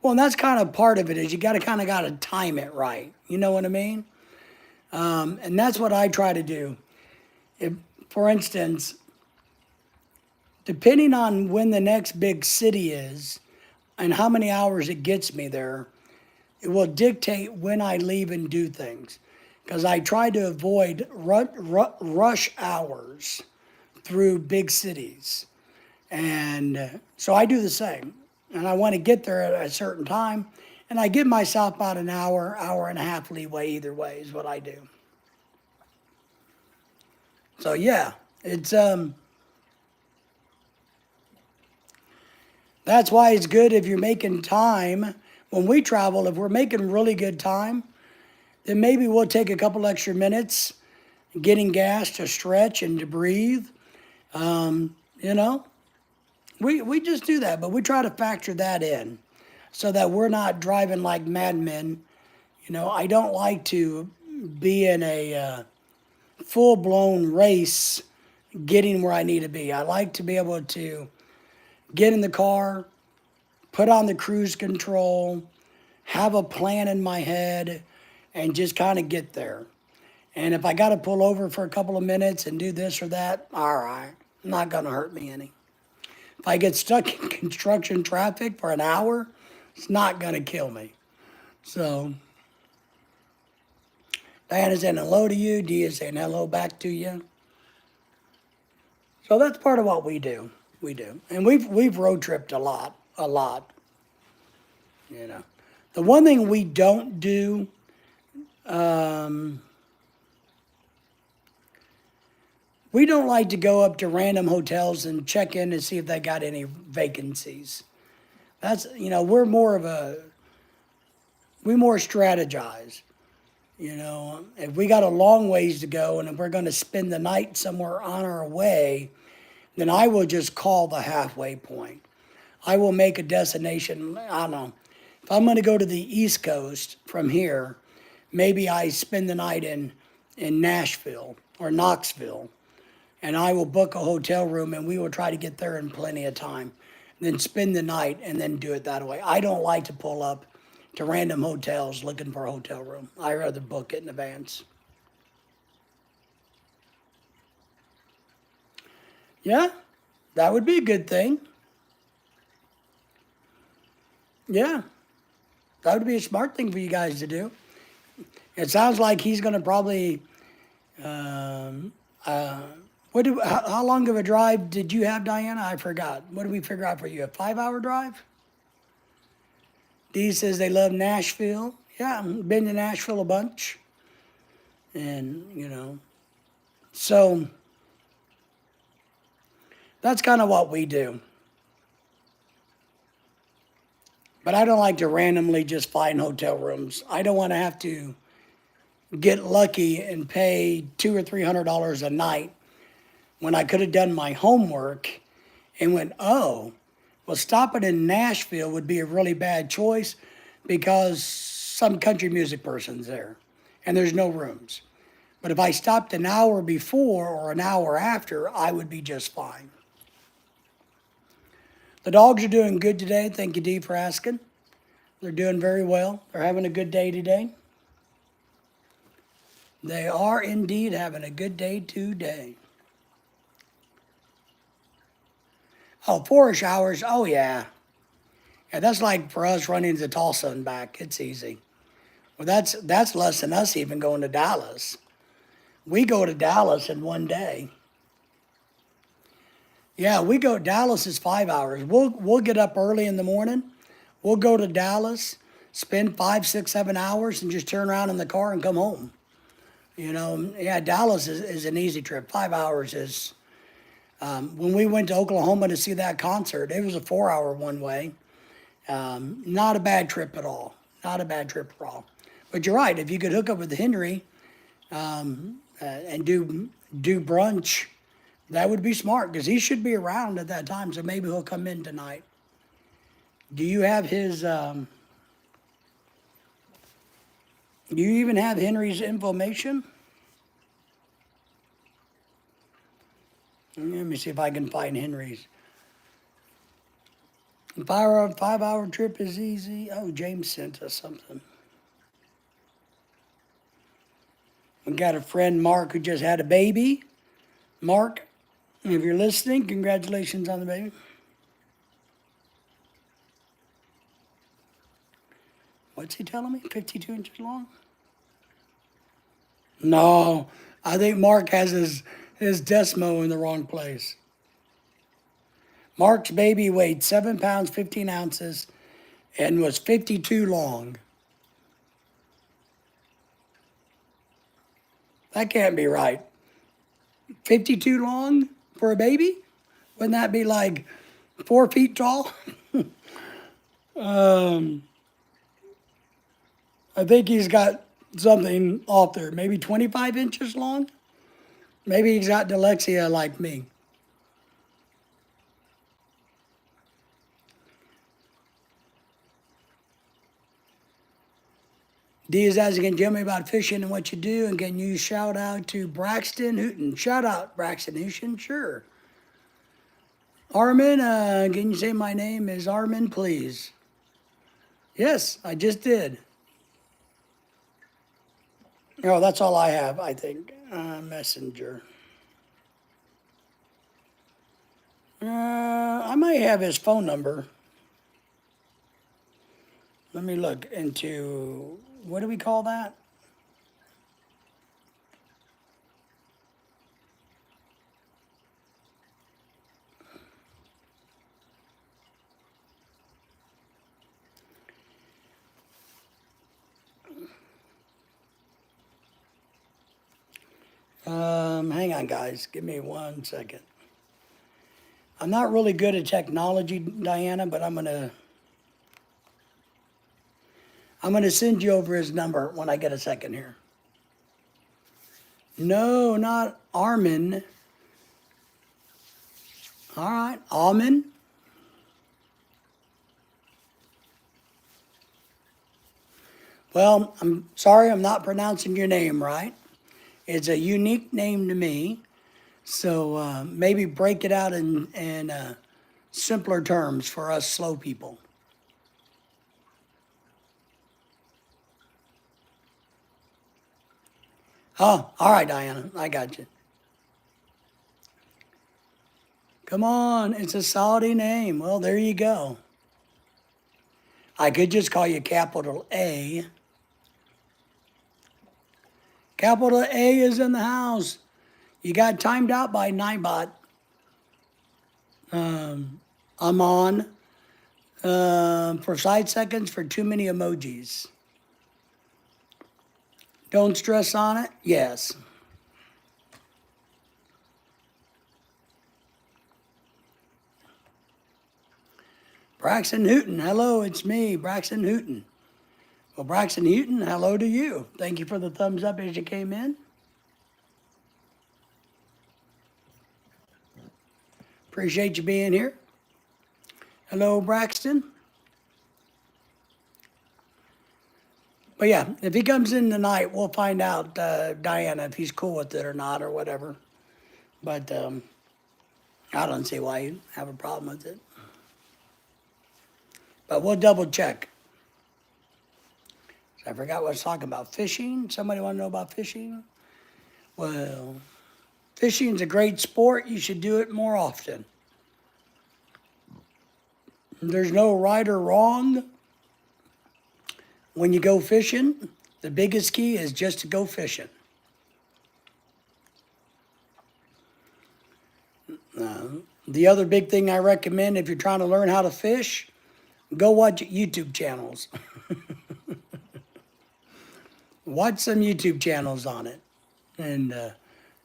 Well, and that's kind of part of it is you got to kind of got to time it right. You know what I mean? And that's what I try to do. If, for instance, depending on when the next big city is and how many hours it gets me there, it will dictate when I leave and do things. Because I try to avoid rush hours through big cities. And so I do the same. And I want to get there at a certain time. And I give myself about an hour, hour and a half leeway either way is what I do. So yeah, it's that's why it's good if you're making time. When we travel, if we're making really good time, then maybe we'll take a couple extra minutes getting gas to stretch and to breathe. You know, we just do that, but we try to factor that in so that we're not driving like madmen. You know, I don't like to be in a full blown race getting where I need to be. I like to be able to get in the car, put on the cruise control, have a plan in my head, and just kind of get there. And if I got to pull over for a couple of minutes and do this or that, all right, not going to hurt me any. If I get stuck in construction traffic for an hour, it's not going to kill me. So, Diana's saying hello to you. Dia's saying hello back to you. So that's part of what we do. We do. And we've road tripped a lot. You know. The one thing we don't do, we don't like to go up to random hotels and check in and see if they got any vacancies. That's, you know, we more strategize. You know, if we got a long ways to go and if we're going to spend the night somewhere on our way, then I will just call the halfway point. I will make a destination, I don't know. If I'm going to go to the East Coast from here, maybe I spend the night in Nashville or Knoxville, and I will book a hotel room and we will try to get there in plenty of time. Then spend the night and then do it that way. I don't like to pull up to random hotels looking for a hotel room. I rather book it in advance. Yeah, that would be a good thing. Yeah, that would be a smart thing for you guys to do. It sounds like he's going to probably. Um, uh, how long of a drive did you have, Diana? I forgot. What did we figure out for you? A 5 hour drive? Dee says they love Nashville. Yeah, been to Nashville a bunch. And, you know, so that's kind of what we do. But I don't like to randomly just find hotel rooms. I don't want to have to get lucky and pay $200 or $300 a night when I could have done my homework and went, oh, well, stopping in Nashville would be a really bad choice because some country music person's there and there's no rooms. But if I stopped an hour before or an hour after, I would be just fine. The dogs are doing good today. Thank you, Dee, for asking. They're doing very well. They're having a good day today. They are indeed having a good day today. Oh, 4-ish hours. Oh, yeah. Yeah, that's like for us running to Tulsa and back. It's easy. Well, that's less than us even going to Dallas. We go to Dallas in one day. Yeah, we go. Dallas is 5 hours. We'll get up early in the morning. We'll go to Dallas, spend 5, 6, 7 hours, and just turn around in the car and come home. You know, yeah, Dallas is an easy trip. 5 hours is. When we went to Oklahoma to see that concert, it was a 4 hour one way. Not a bad trip at all. Not a bad trip at all. But you're right. If you could hook up with Henry and do brunch, that would be smart because he should be around at that time. So maybe he'll come in tonight. Do you have his, do you even have Henry's information? Let me see if I can find Henry's. 5 hour trip is easy. Oh, James sent us something. We got a friend, Mark, who just had a baby. Mark, if you're listening, congratulations on the baby. What's he telling me? 52 inches long? No, I think Mark has his Desmo in the wrong place. Mark's baby weighed 7 pounds, 15 ounces, and was 52 long. That can't be right. 52 long for a baby? Wouldn't that be like 4 feet tall? I think he's got something off there. Maybe 25 inches long? Maybe he's got dyslexia like me. Dee is asking, can you tell me about fishing and what you do? And can you shout out to Braxton Hooten? Shout out, Braxton Hooten, sure. Armin, can you say my name is Armin, please? Yes, I just did. Oh, that's all I have, I think. Messenger. I might have his phone number. Let me look into, what do we call that? Hang on, guys. Give me 1 second. I'm not really good at technology, Diana, but I'm gonna send you over his number when I get a second here. No, not Armin. All right, Almin. Well, I'm sorry I'm not pronouncing your name right. It's a unique name to me. So maybe break it out in simpler terms for us slow people. Oh, all right, Diana, I got you. Come on, it's a Saudi name. Well, there you go. I could just call you capital A. Capital A is in the house. You got timed out by Nightbot. I'm on for 5 seconds for too many emojis. Don't stress on it? Yes. Braxton Hooten, hello, it's me, Braxton Hooten. Well, Braxton Hooten, hello to you. Thank you for the thumbs up as you came in. Appreciate you being here. Hello, Braxton. But yeah, if he comes in tonight, we'll find out, Diana, if he's cool with it or not or whatever. But I don't see why you have a problem with it. But we'll double check. I forgot what I was talking about. Fishing? Somebody want to know about fishing? Well, fishing's a great sport. You should do it more often. There's no right or wrong when you go fishing. The biggest key is just to go fishing. The other big thing I recommend if you're trying to learn how to fish, go watch YouTube channels. Watch some YouTube channels on it. And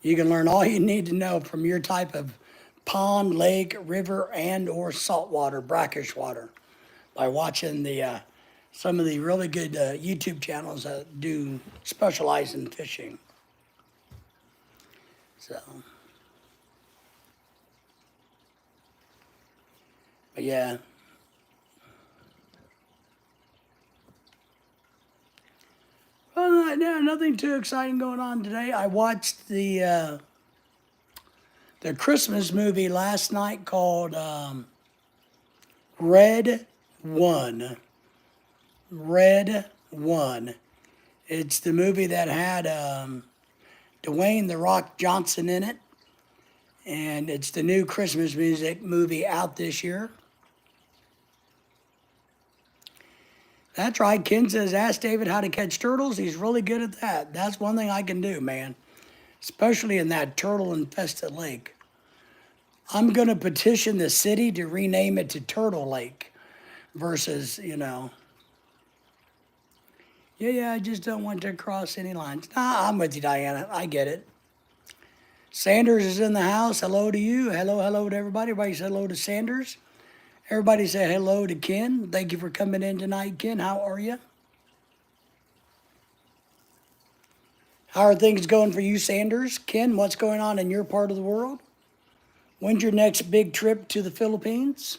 you can learn all you need to know from your type of pond, lake, river, and or saltwater, brackish water by watching the some of the really good YouTube channels that do specialize in fishing. So, but yeah. no, nothing too exciting going on today. I watched the Christmas movie last night called Red One. Red One. It's the movie that had Dwayne The Rock Johnson in it, and it's the new Christmas music movie out this year. That's right. Ken says, ask David how to catch turtles. He's really good at that. That's one thing I can do, man, especially in that turtle-infested lake. I'm going to petition the city to rename it to Turtle Lake versus, Yeah, I just don't want to cross any lines. Nah, I'm with you, Diana. I get it. Sanders is in the house. Hello to you. Hello to everybody. Everybody say hello to Sanders. Everybody say hello to Ken. Thank you for coming in tonight, Ken. How are you? How are things going for you, Sanders? Ken, what's going on in your part of the world? When's your next big trip to the Philippines?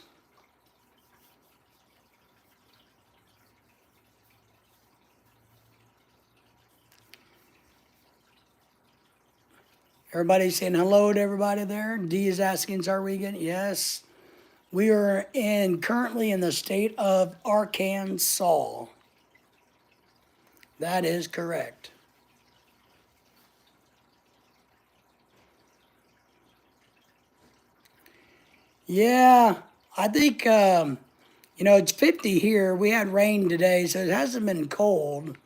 Everybody's saying hello to everybody there. D is asking, is our weekend? Yes. We are currently in the state of Arkansas. That is correct. Yeah, I think, it's 50 here. We had rain today, so it hasn't been cold.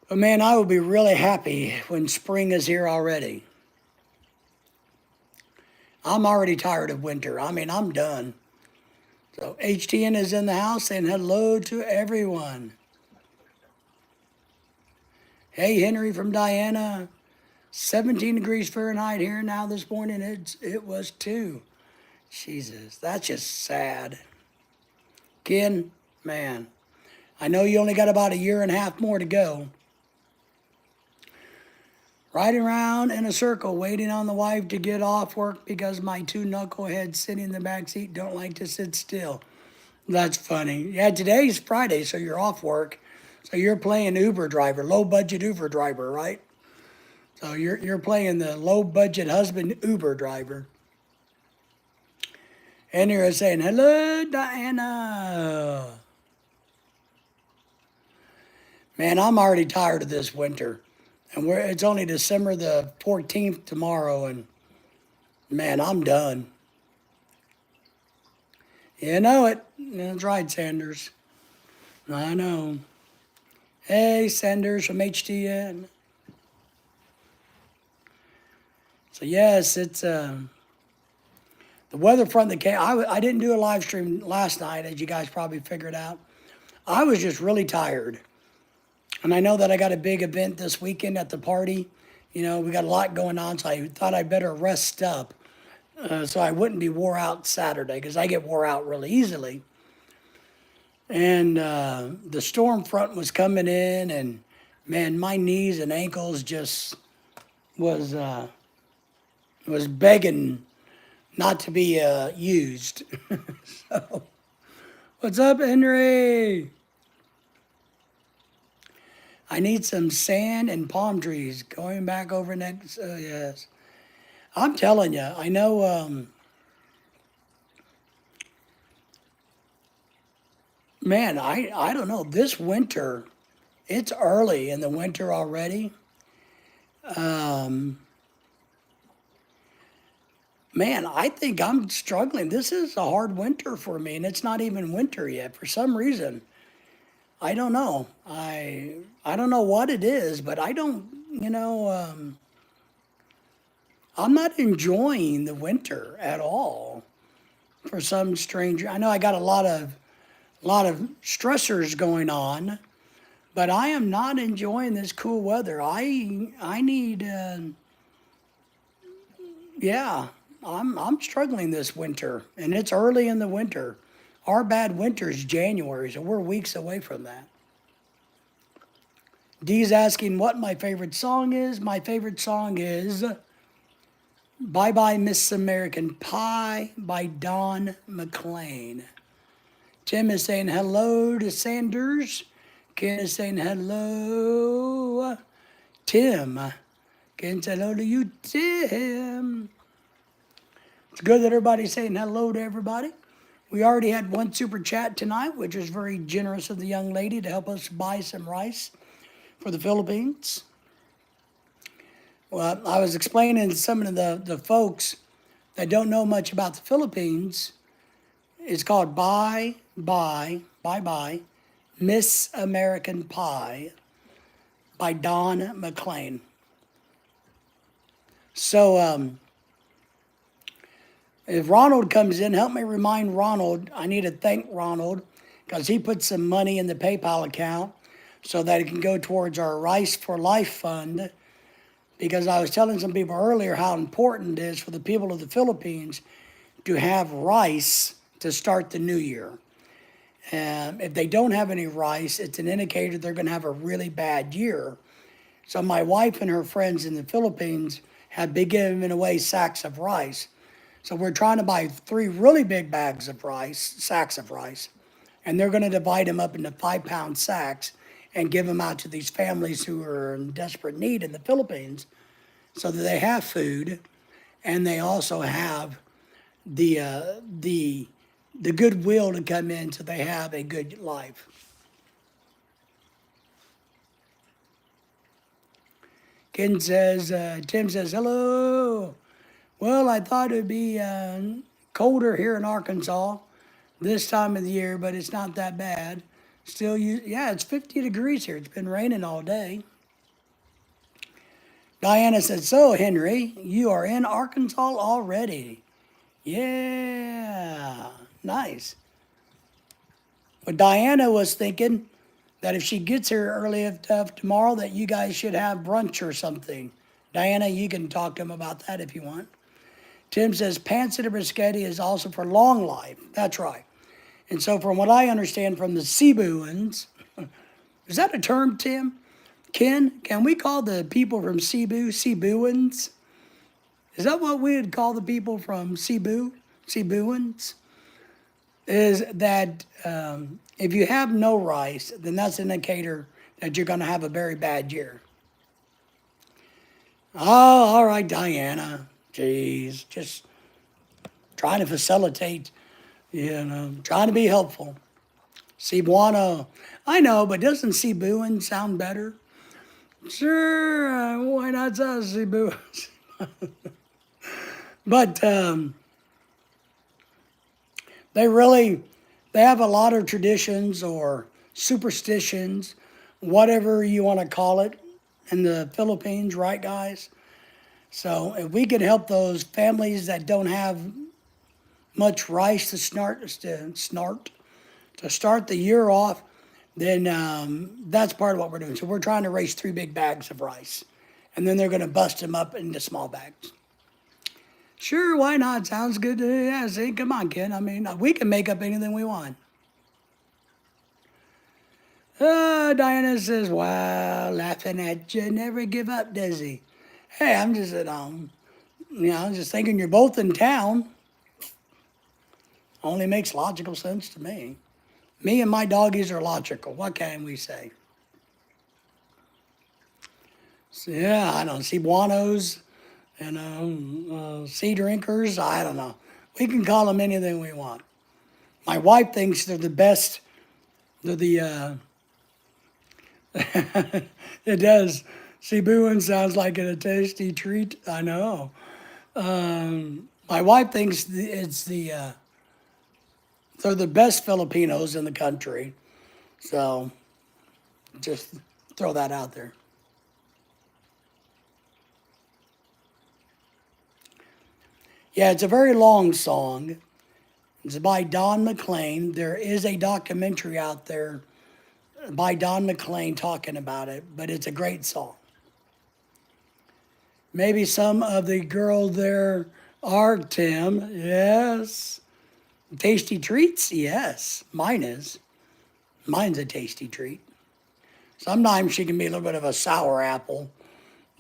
But man, I will be really happy when spring is here already. I'm already tired of winter. I mean, I'm done. So HTN is in the house saying hello to everyone. Hey, Henry from Diana. 17 degrees Fahrenheit here now this morning. It was 2. Jesus, that's just sad. Ken, man, I know you only got about a year and a half more to go. Riding around in a circle, waiting on the wife to get off work because my 2 knuckleheads sitting in the back seat don't like to sit still. That's funny. Yeah, today's Friday, so you're off work. So you're playing Uber driver, low budget Uber driver, right? So you're playing the low budget husband Uber driver. And you're saying, hello, Diana. Man, I'm already tired of this winter. And it's only December the 14th tomorrow, and man, I'm done. You know it. That's right, Sanders. I know. Hey, Sanders from HTN. So yes, it's the weather front that came. I didn't do a live stream last night, as you guys probably figured out. I was just really tired. And I know that I got a big event this weekend at the party. We got a lot going on, so I thought I better rest up so I wouldn't be wore out Saturday, because I get wore out really easily. And the storm front was coming in, and man, my knees and ankles just was begging not to be used. So, what's up, Henry? I need some sand and palm trees going back over next. Yes, I'm telling you. I know. Man, I don't know. This winter, it's early in the winter already. Man, I think I'm struggling. This is a hard winter for me, and it's not even winter yet for some reason. I don't know. I don't know what it is, but I don't, I'm not enjoying the winter at all for some strange. I know I got a lot of stressors going on, but I am not enjoying this cool weather. I need yeah, I'm struggling this winter, and it's early in the winter. Our bad winter is January, so we're weeks away from that. Dee's asking what my favorite song is. My favorite song is Bye Bye Miss American Pie by Don McLean. Tim is saying hello to Sanders. Ken is saying hello. Tim. Ken said hello to you, Tim. It's good that everybody's saying hello to everybody. We already had one super chat tonight, which was very generous of the young lady to help us buy some rice for the Philippines. Well, I was explaining to some of the folks that don't know much about the Philippines. It's called Bye Miss American Pie by Don McLean. So if Ronald comes in, help me remind Ronald. I need to thank Ronald because he put some money in the PayPal account so that it can go towards our Rice for Life fund. Because I was telling some people earlier how important it is for the people of the Philippines to have rice to start the new year. And if they don't have any rice, it's an indicator they're going to have a really bad year. So my wife and her friends in the Philippines have been giving away sacks of rice. So we're trying to buy 3 really big bags of rice, sacks of rice, and they're going to divide them up into 5-pound sacks and give them out to these families who are in desperate need in the Philippines so that they have food and they also have the goodwill to come in so they have a good life. Tim says, hello. Well, I thought it'd be colder here in Arkansas this time of the year, but it's not that bad. Still, yeah, it's 50 degrees here. It's been raining all day. Diana said, so, Henry, you are in Arkansas already. Yeah, nice. Well, Diana was thinking that if she gets here early enough tomorrow that you guys should have brunch or something. Diana, you can talk to him about that if you want. Tim says pancetta biscotti is also for long life. That's right. And so from what I understand from the Cebuans, is that a term, Tim? Ken, can we call the people from Cebu Cebuans? Is that what we would call the people from Cebu? Cebuans? Is that if you have no rice, then that's an indicator that you're going to have a very bad year. Oh, all right, Diana. Jeez, just trying to facilitate, trying to be helpful. Cebuano, I know, but doesn't Cebuan sound better? Sure, why not say Cebu? But they have a lot of traditions or superstitions, whatever you want to call it, in the Philippines, right, guys? So if we can help those families that don't have much rice to start the year off, then that's part of what we're doing. So we're trying to raise 3 big bags of rice, and then they're going to bust them up into small bags. Sure, why not? Sounds good to me. Yeah, see, come on, kid. I mean, we can make up anything we want. Diana says, wow, laughing at you. Never give up, does he? Hey, I'm just at home. Just thinking you're both in town. Only makes logical sense to me. Me and my doggies are logical. What can we say? So, yeah, I don't see Cebuanos, sea drinkers. I don't know. We can call them anything we want. My wife thinks they're the best. They're the, it does. Cebuan sounds like a tasty treat. I know. My wife thinks they're the best Filipinos in the country. So just throw that out there. Yeah, it's a very long song. It's by Don McLean. There is a documentary out there by Don McLean talking about it, but it's a great song. Maybe some of the girls there are, Tim. Yes. Tasty treats? Yes. Mine is. Mine's a tasty treat. Sometimes she can be a little bit of a sour apple,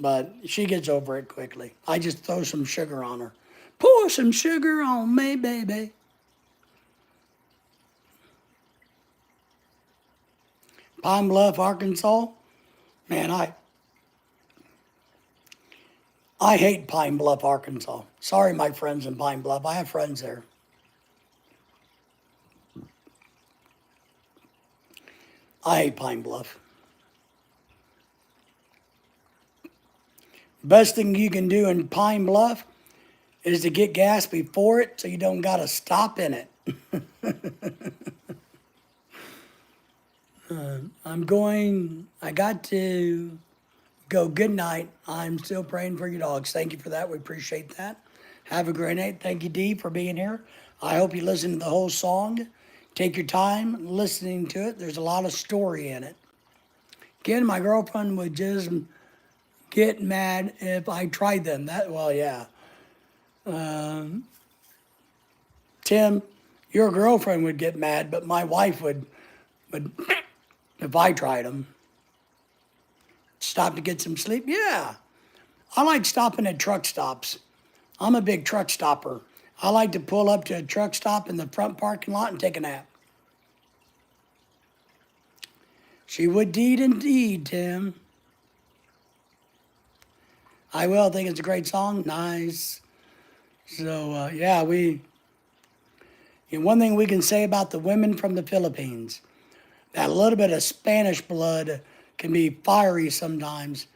but she gets over it quickly. I just throw some sugar on her. Pour some sugar on me, baby. Pine Bluff, Arkansas. Man, I hate Pine Bluff, Arkansas. Sorry, my friends in Pine Bluff. I have friends there. I hate Pine Bluff. Best thing you can do in Pine Bluff is to get gas before it so you don't got to stop in it. I got to go. Good night. I'm still praying for your dogs. Thank you for that. We appreciate that. Have a great night. Thank you, Dee, for being here. I hope you listen to the whole song. Take your time listening to it. There's a lot of story in it. Again, my girlfriend would just get mad if I tried them. Well, yeah. Tim, your girlfriend would get mad, but my wife would if I tried them. Stop to get some sleep? Yeah. I like stopping at truck stops. I'm a big truck stopper. I like to pull up to a truck stop in the front parking lot and take a nap. She would deed indeed, Tim. I will. Think it's a great song. Nice. So, yeah, and one thing we can say about the women from the Philippines, that a little bit of Spanish blood can be fiery sometimes,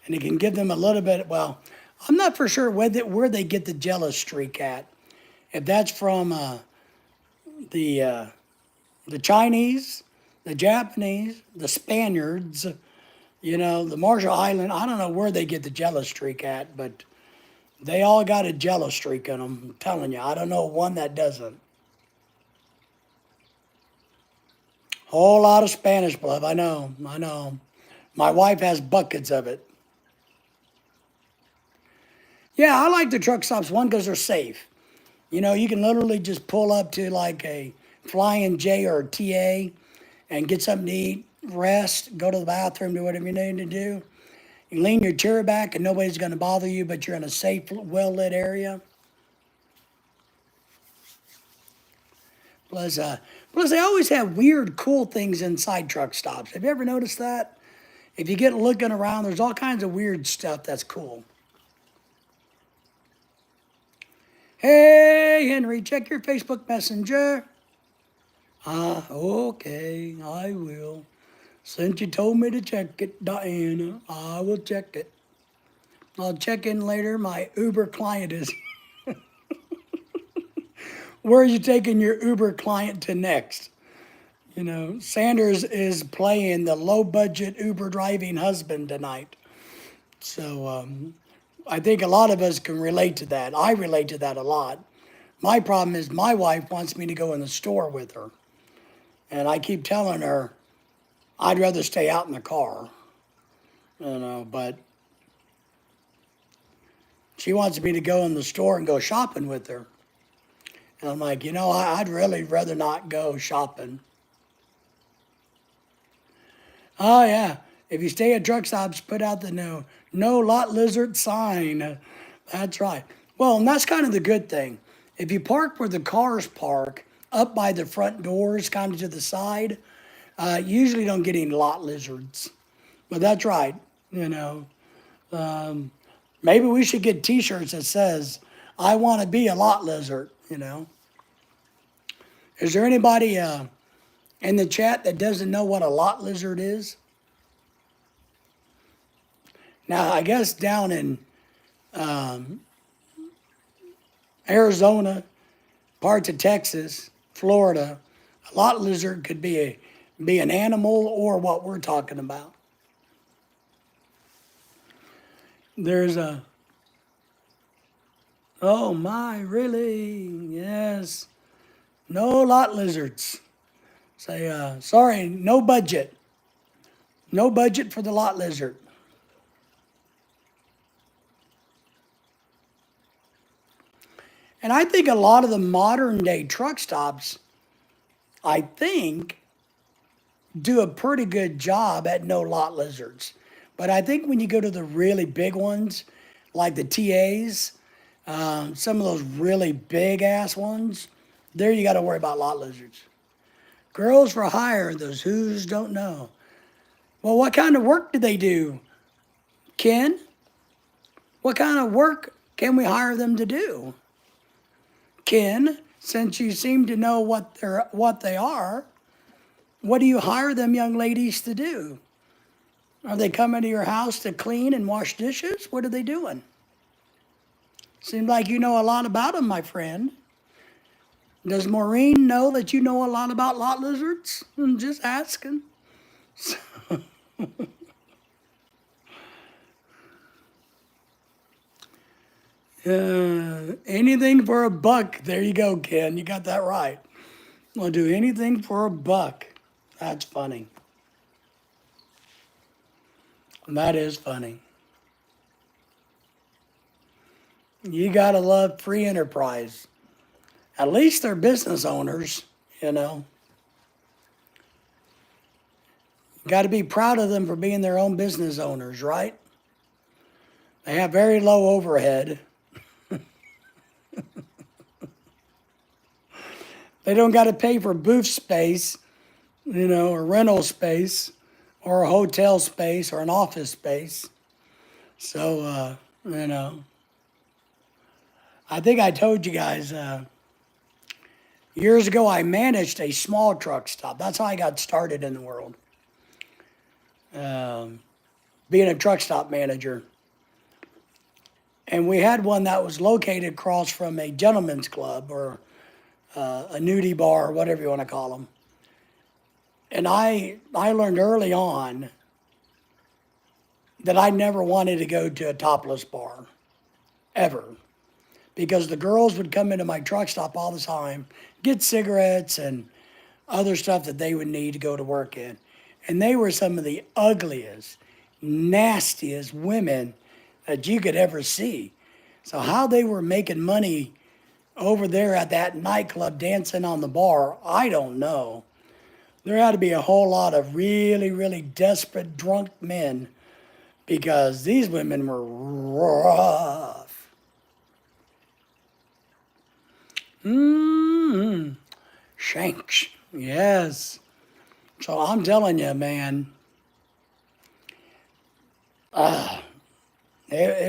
and it can give them a little bit, well, I'm not for sure where they get the jealous streak at. If that's from the Chinese, the Japanese, the Spaniards, the Marshall Island, I don't know where they get the jealous streak at, but they all got a jealous streak in them. I'm telling you, I don't know one that doesn't. Whole lot of Spanish blood, I know. My wife has buckets of it. Yeah, I like the truck stops, one, because they're safe. You can literally just pull up to like a Flying J or a TA and get something to eat, rest, go to the bathroom, do whatever you need to do. You lean your chair back and nobody's going to bother you, but you're in a safe, well-lit area. Plus, they always have weird, cool things inside truck stops. Have you ever noticed that? If you get looking around, there's all kinds of weird stuff that's cool. Hey, Henry, check your Facebook Messenger. Okay, I will. Since you told me to check it, Diana, I will check it. I'll check in later. My Uber client is... Where are you taking your Uber client to next? Sanders is playing the low-budget Uber driving husband tonight. So I think a lot of us can relate to that. I relate to that a lot. My problem is my wife wants me to go in the store with her. And I keep telling her I'd rather stay out in the car. But she wants me to go in the store and go shopping with her. And I'm like, I'd really rather not go shopping. Oh, yeah. If you stay at truck stops, put out the no lot lizard sign. That's right. Well, and that's kind of the good thing. If you park where the cars park, up by the front doors, kind of to the side, usually don't get any lot lizards. But that's right. Maybe we should get T-shirts that says, I want to be a lot lizard, Is there anybody in the chat that doesn't know what a lot lizard is? Now, I guess down in Arizona, parts of Texas, Florida, a lot lizard could be an animal or what we're talking about. There's oh my, really? Yes. No lot lizards. Say, sorry, no budget. No budget for the lot lizard. And I think a lot of the modern day truck stops, I think, do a pretty good job at no lot lizards. But I think when you go to the really big ones, like the TAs, some of those really big ass ones, there you got to worry about lot lizards. Girls for hire, those who's don't know. Well, what kind of work do they do, Ken? What kind of work can we hire them to do? Ken, since you seem to know what they are, what do you hire them young ladies to do? Are they coming to your house to clean and wash dishes? What are they doing? Seems like you know a lot about them, my friend. Does Maureen know that you know a lot about lot lizards? I'm just asking. Anything for a buck. There you go, Ken. You got that right. We'll do anything for a buck. That's funny. That is funny. You gotta love free enterprise. At least they're business owners, you know. You got to be proud of them for being their own business owners, right? They have very low overhead. They don't got to pay for booth space, you know, or rental space, or a hotel space, or an office space. So, you know, I think I told you guys years ago I managed a small truck stop. That's how I got started in the world, being a truck stop manager. And we had one that was located across from a gentleman's club or a nudie bar, whatever you want to call them. And I learned early on that I never wanted to go to a topless bar, ever. Because the girls would come into my truck stop all the time, get cigarettes and other stuff that they would need to go to work in. And they were some of the ugliest, nastiest women that you could ever see. So how they were making money over there at that nightclub dancing on the bar, I don't know. There had to be a whole lot of really, really desperate drunk men because these women were rough. Shanks, yes. So I'm telling you, man, it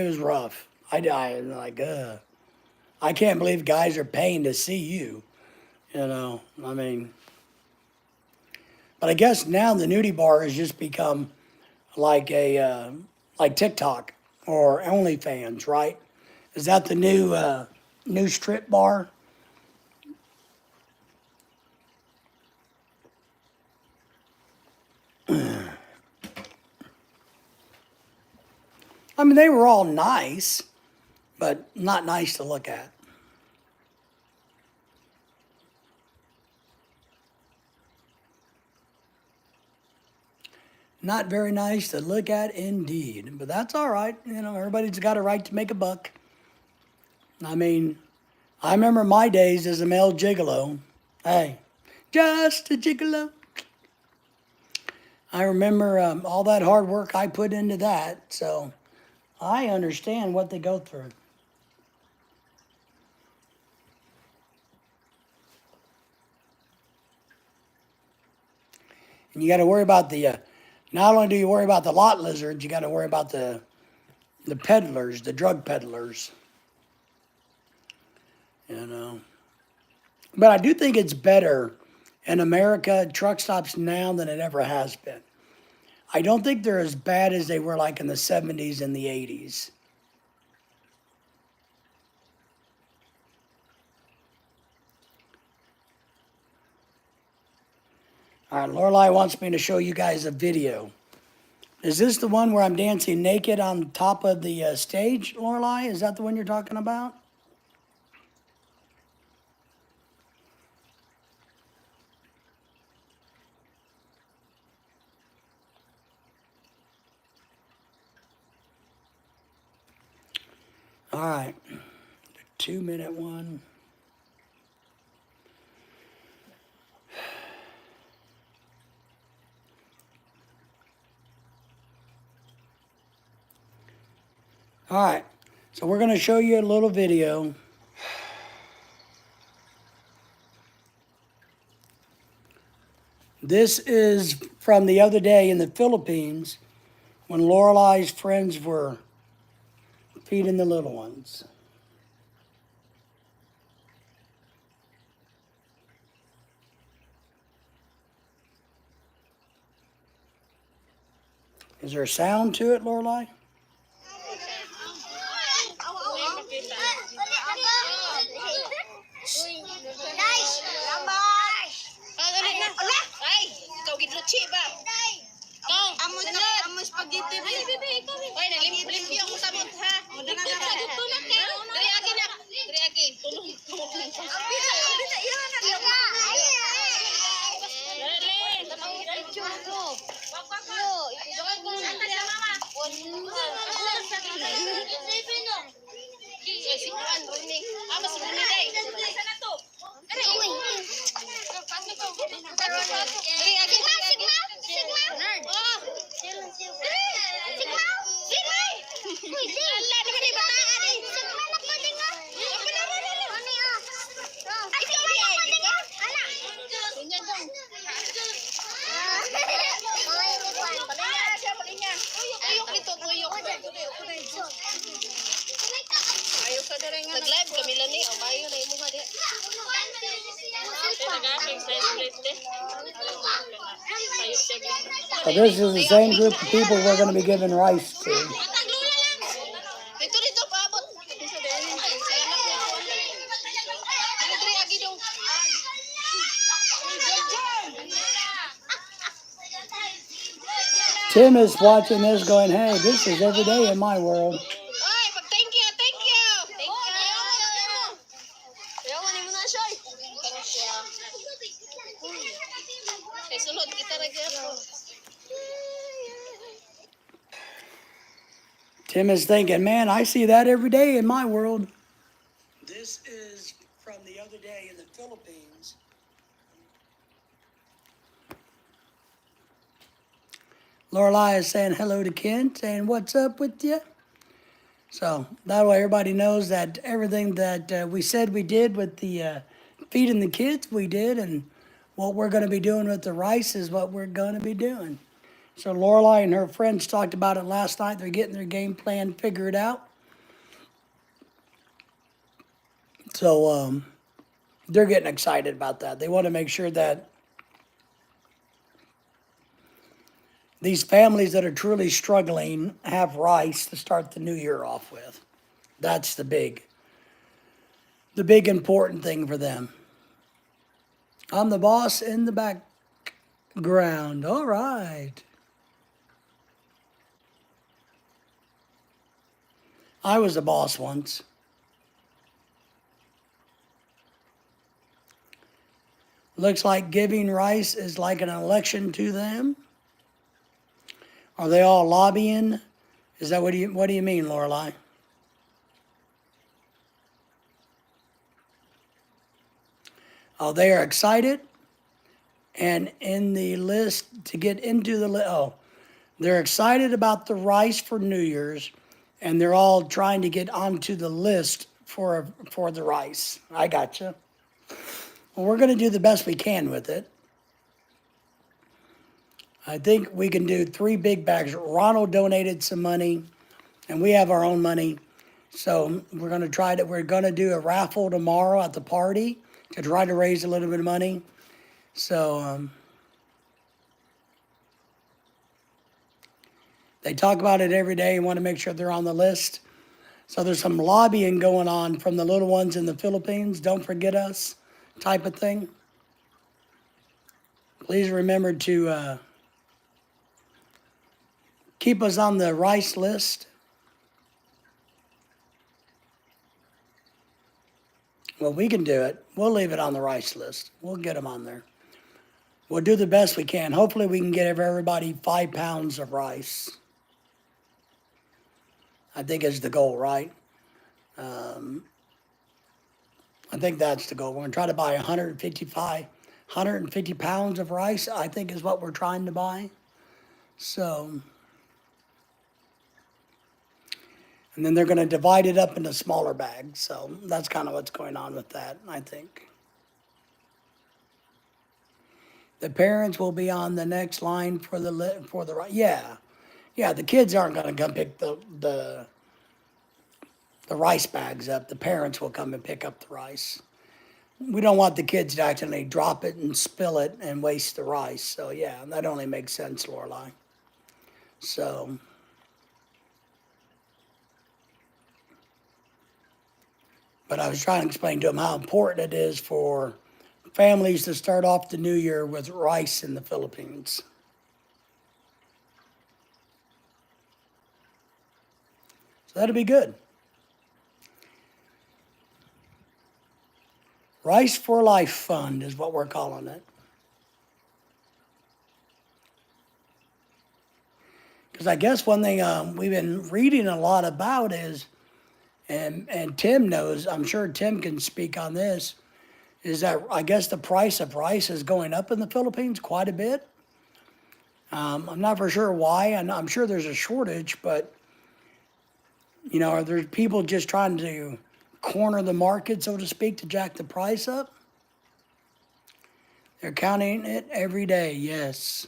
was rough. I like, I can't believe guys are paying to see you. You know, I mean, but I guess now the nudie bar has just become like a like TikTok or OnlyFans, right? Is that the new strip bar? I mean, they were all nice, but not nice to look at. Not very nice to look at indeed, but that's all right. You know, everybody's got a right to make a buck. I mean, I remember my days as a male gigolo. Hey, just a gigolo. I remember all that hard work I put into that, so I understand what they go through. And you got to worry about the, not only do you worry about the lot lizards, you got to worry about the peddlers, the drug peddlers. You know. But I do think it's better in America, truck stops now than it ever has been. I don't think they're as bad as they were like in the 70s and the 80s. All right, Lorelai wants me to show you guys a video. Is this the one where I'm dancing naked on top of the stage, Lorelai? Is that the one you're talking about? All right, the 2-minute one. All right, so we're going to show you a little video. This is from the other day in the Philippines when Lorelai's friends were feeding the little ones. Is there a sound to it, Lorelai? Amo spaghetti ba? Oy, naglimpyo mo sa mut ha. Dali aki na. Dali aki. Tulong. Bisa iyan na lang. Dali. Jangan ko na mama. Sikuan running. Amo sa running day. Sana to. Dali aki. Nag-live kami lang ni, o bayo na imo hadi. So this is the same group of people we're going to be giving rice to. Dito paabot. Tim is watching this going, hey, this is every day in my world. Ay, thank you. Thank you. Yawan mo na siya. Kay sulod kita ra gyud. Tim is thinking, man, I see that every day in my world. This is from the other day in the Philippines. Lorelai is saying hello to Ken, saying, what's up with you? So that way everybody knows that everything that we said we did with the feeding the kids, we did, and what we're going to be doing with the rice is what we're going to be doing. So Lorelai and her friends talked about it last night. They're getting their game plan figured out. So they're getting excited about that. They want to make sure that these families that are truly struggling have rice to start the new year off with. That's the big important thing for them. I'm the boss in the background. All right. I was the boss once. Looks like giving rice is like an election to them. Are they all lobbying? Is that what do you mean, Lorelai? Oh, they are excited, and in the list to get into the list. Oh, they're excited about the rice for New Year's, and they're all trying to get onto the list for the rice. I gotcha. Well, we're going to do the best we can with it. I think we can do 3 big bags. Ronald donated some money, and we have our own money. So we're going to try to, we're going to do a raffle tomorrow at the party to try to raise a little bit of money. So they talk about it every day and want to make sure they're on the list. So there's some lobbying going on from the little ones in the Philippines. Don't forget us type of thing. Please remember to keep us on the rice list. Well, we can do it. We'll leave it on the rice list. We'll get them on there. We'll do the best we can. Hopefully we can get everybody 5 pounds of rice. I think is the goal, right? I think that's the goal. We're going to try to buy 150 pounds of rice, I think is what we're trying to buy. So, and then they're going to divide it up into smaller bags. So that's kind of what's going on with that, I think. The parents will be on the next line for the rice. Yeah, yeah. The kids aren't going to come pick the rice bags up. The parents will come and pick up the rice. We don't want the kids to accidentally drop it and spill it and waste the rice. So yeah, that only makes sense, Lorelai. So, but I was trying to explain to them how important it is for families to start off the new year with rice in the Philippines. So that'll be good. Rice for Life Fund is what we're calling it. Because I guess one thing we've been reading a lot about is, and Tim knows, I'm sure Tim can speak on this, is that I guess the price of rice is going up in the Philippines quite a bit. I'm not for sure why, and I'm sure there's a shortage, but are there people just trying to corner the market, so to speak, to jack the price up? They're counting it every day, yes.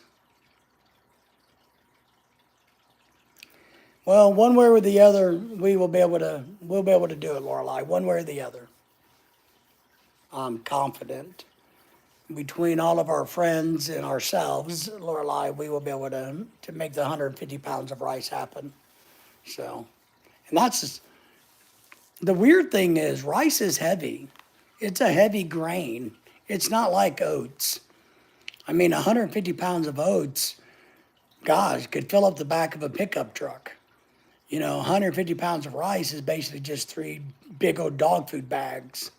Well, one way or the other, we'll be able to do it, Lorelai. One way or the other. I'm confident. Between all of our friends and ourselves, Lorelai, we will be able to make the 150 pounds of rice happen. So, and that's just, the weird thing is rice is heavy. It's a heavy grain. It's not like oats. I mean, 150 pounds of oats, gosh, could fill up the back of a pickup truck. 150 pounds of rice is basically just 3 big old dog food bags.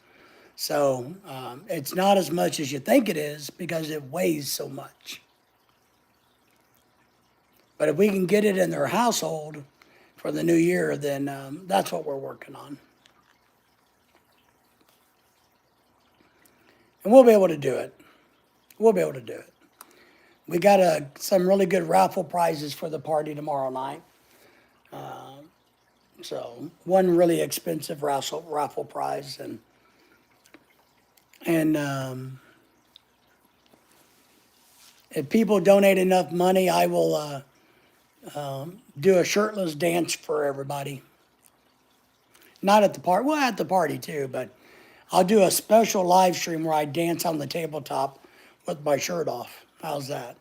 So it's not as much as you think it is because it weighs so much. But if we can get it in their household for the new year, then that's what we're working on. And we'll be able to do it. We'll be able to do it. We got some really good raffle prizes for the party tomorrow night. So one really expensive raffle prize, and if people donate enough money, I will do a shirtless dance for everybody. Not at the party, well, at the party too, but I'll do a special live stream where I dance on the tabletop with my shirt off. How's that?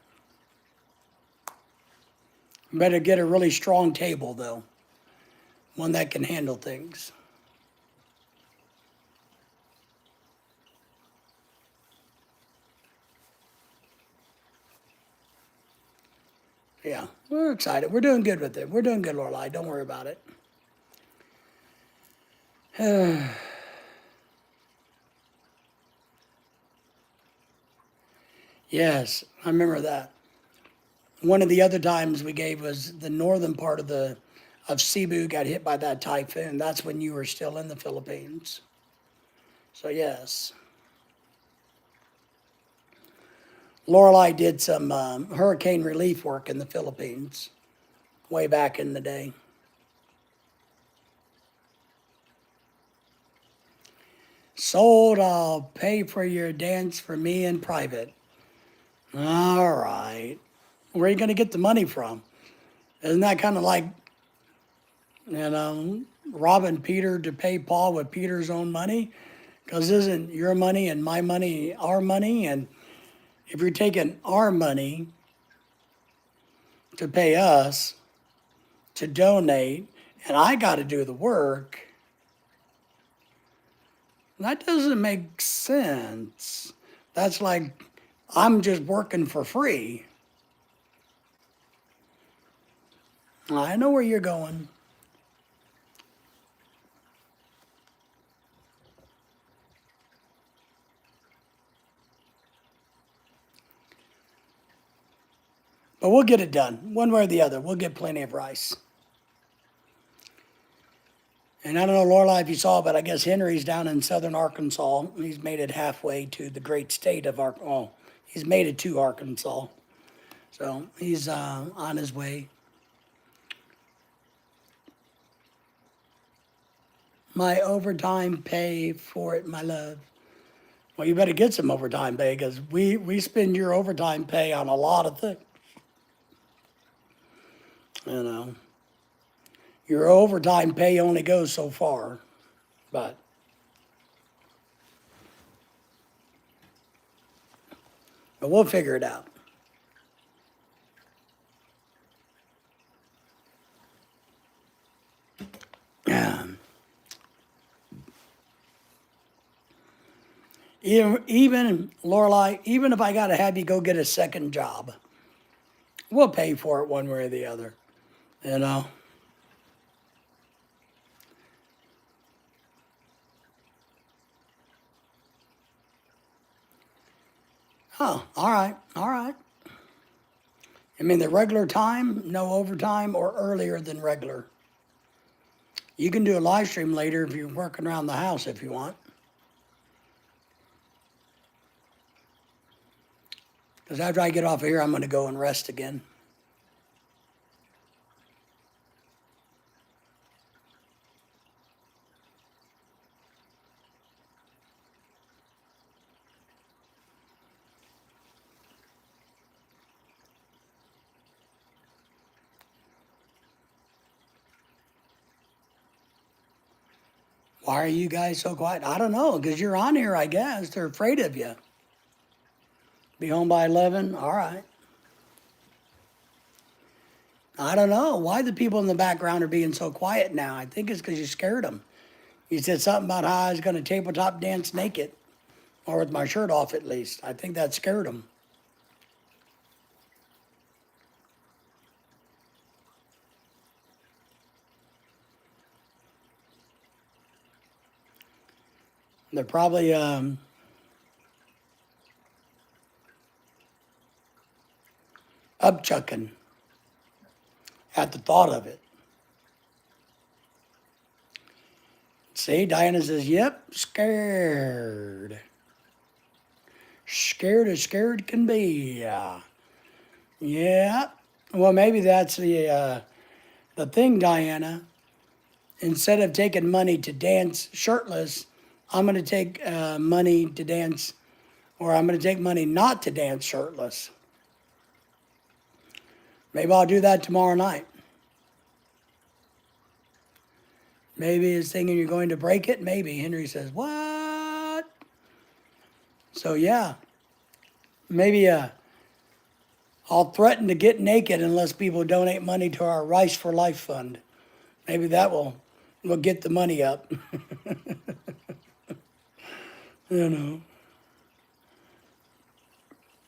Better get a really strong table though. One that can handle things. Yeah, we're excited. We're doing good with it. We're doing good, Lorelai. Don't worry about it. Yes, I remember that. One of the other times we gave was the northern part of Cebu got hit by that typhoon. That's when you were still in the Philippines. So yes. Lorelai did some hurricane relief work in the Philippines way back in the day. Sold, I'll pay for your dance for me in private. All right. Where are you going to get the money from? Isn't that kind of like, robbing Peter to pay Paul with Peter's own money? Because isn't your money and my money our money? And if you're taking our money to pay us to donate, and I got to do the work, that doesn't make sense. That's like I'm just working for free. I know where you're going. But we'll get it done, one way or the other. We'll get plenty of rice. And I don't know, Lorelai, if you saw, but I guess Henry's down in southern Arkansas. He's made it halfway to the great state of Arkansas. Oh, he's made it to Arkansas. So he's on his way. My overtime pay for it, my love. Well, you better get some overtime pay because we spend your overtime pay on a lot of things. You know, your overtime pay only goes so far, but we'll figure it out. Even Lorelai, even if I got to have you go get a second job, we'll pay for it one way or the other. You know. Oh, all right, all right. I mean, the regular time, no overtime, or earlier than regular. You can do a live stream later if you're working around the house if you want. Because after I get off of here, I'm going to go and rest again. Why are you guys so quiet? I don't know, because you're on here, I guess. They're afraid of you. Be home by 11? All right. I don't know why the people in the background are being so quiet now. I think it's because you scared them. You said something about how I was going to tabletop dance naked, or with my shirt off at least. I think that scared them. They're probably upchucking at the thought of it. See, Diana says, yep, scared. Scared as scared can be. Yeah. Well, maybe that's the thing, Diana. Instead of taking money to dance shirtless, I'm going to take money to dance, or I'm going to take money not to dance shirtless. Maybe I'll do that tomorrow night. Maybe he's thinking you're going to break it. Maybe. Henry says, what? So, yeah. Maybe I'll threaten to get naked unless people donate money to our Rice for Life fund. Maybe that will get the money up. You know.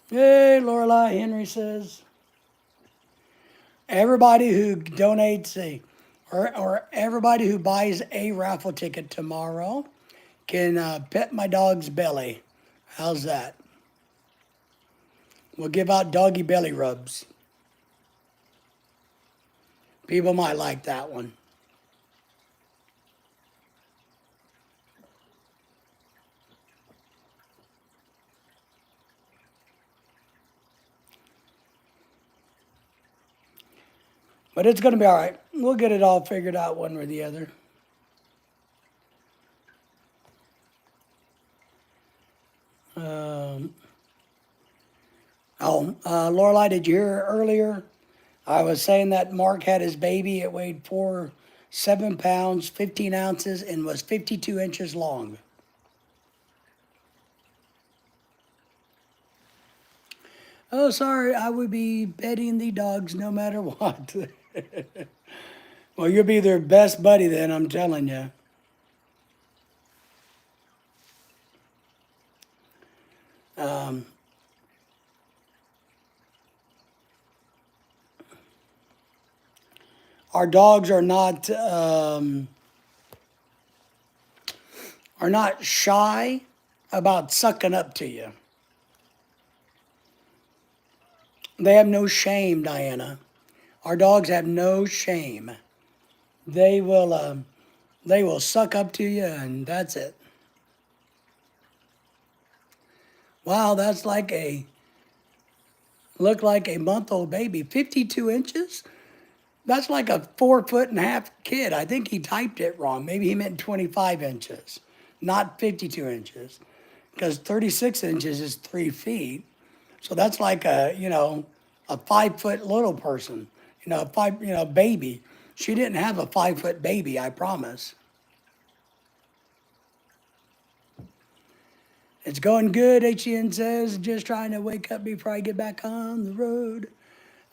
Hey, Lorelai, Henry says. Everybody who donates or everybody who buys a raffle ticket tomorrow can pet my dog's belly. How's that? We'll give out doggy belly rubs. People might like that one. But it's going to be all right. We'll get it all figured out one or the other. Lorelai, did you hear earlier? I was saying that Mark had his baby. It weighed 7 pounds, 15 ounces, and was 52 inches long. Oh, sorry, I would be petting the dogs no matter what. Well, you'll be their best buddy then, I'm telling you. Our dogs are not shy about sucking up to you. They have no shame, Diana. Our dogs have no shame. They will suck up to you, and that's it. Wow, that's look like a month-old baby. 52 inches? That's like a 4.5-foot kid. I think he typed it wrong. Maybe he meant 25 inches, not 52 inches. because 36 inches is 3 feet. So that's like a, a 5 foot little person, baby. She didn't have a 5 foot baby, I promise. It's going good, HN says. Just trying to wake up before I get back on the road.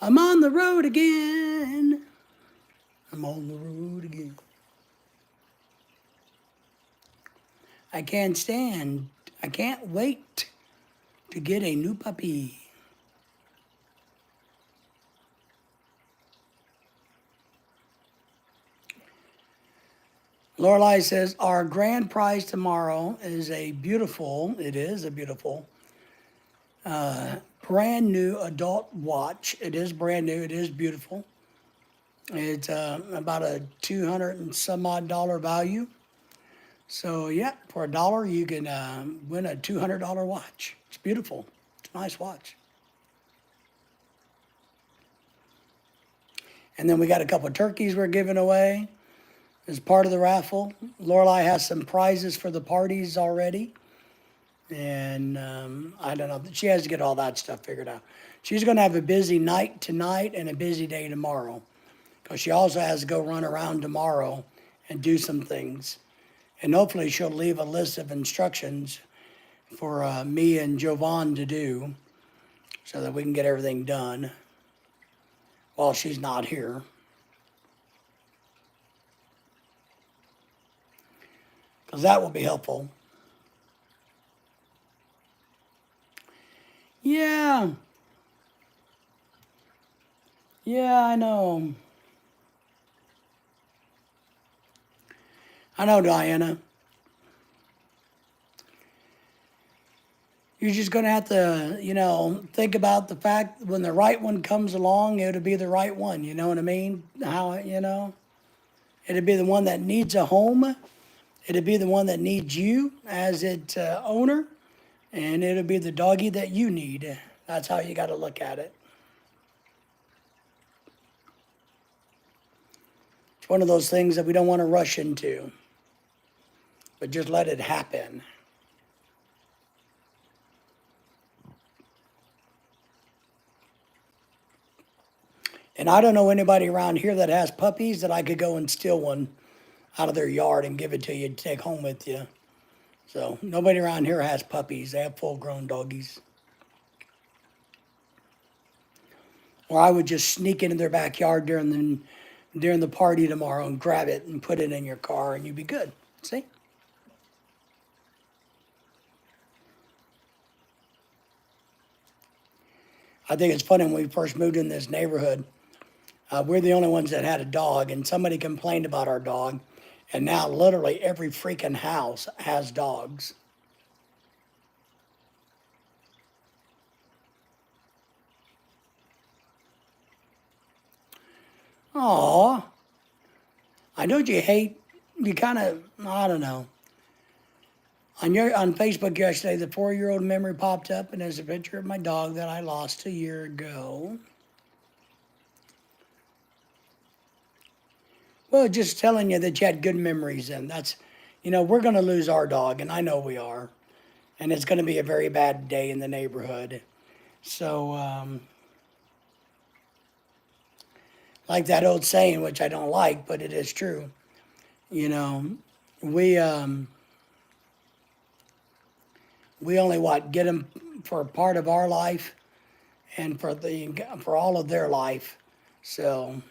I'm on the road again. I'm on the road again. I can't wait to get a new puppy. Lorelei says, our grand prize tomorrow is a beautiful brand new adult watch. It is brand new, it is beautiful. It's about a 200 and some odd dollar value. So yeah, for $1, you can win a $200 watch. It's beautiful. It's a nice watch. And then we got a couple of turkeys we're giving away as part of the raffle. Lorelei has some prizes for the parties already. And I don't know, she has to get all that stuff figured out. She's going to have a busy night tonight and a busy day tomorrow, because she also has to go run around tomorrow and do some things. And hopefully she'll leave a list of instructions for me and Jovan to do, so that we can get everything done while she's not here. Because that will be helpful. Yeah. Yeah, I know. I know, Diana. You're just going to have to, think about the fact when the right one comes along, it'll be the right one. You know what I mean? It'll be the one that needs a home. It'll be the one that needs you as its owner. And it'll be the doggy that you need. That's how you got to look at it. It's one of those things that we don't want to rush into, but just let it happen. And I don't know anybody around here that has puppies that I could go and steal one out of their yard and give it to you to take home with you. So nobody around here has puppies. They have full-grown doggies. Or I would just sneak into their backyard during the party tomorrow and grab it and put it in your car, and you'd be good. See? I think it's funny, when we first moved in this neighborhood, we're the only ones that had a dog, and somebody complained about our dog, and now literally every freaking house has dogs. Aw, I know you kind of, I don't know. On Facebook yesterday, the 4-year-old memory popped up, and there's a picture of my dog that I lost a year ago. Well, just telling you that you had good memories, and that's, we're going to lose our dog, and I know we are. And it's going to be a very bad day in the neighborhood. So, like that old saying, which I don't like, but it is true. We only get them for part of our life and for all of their life. So,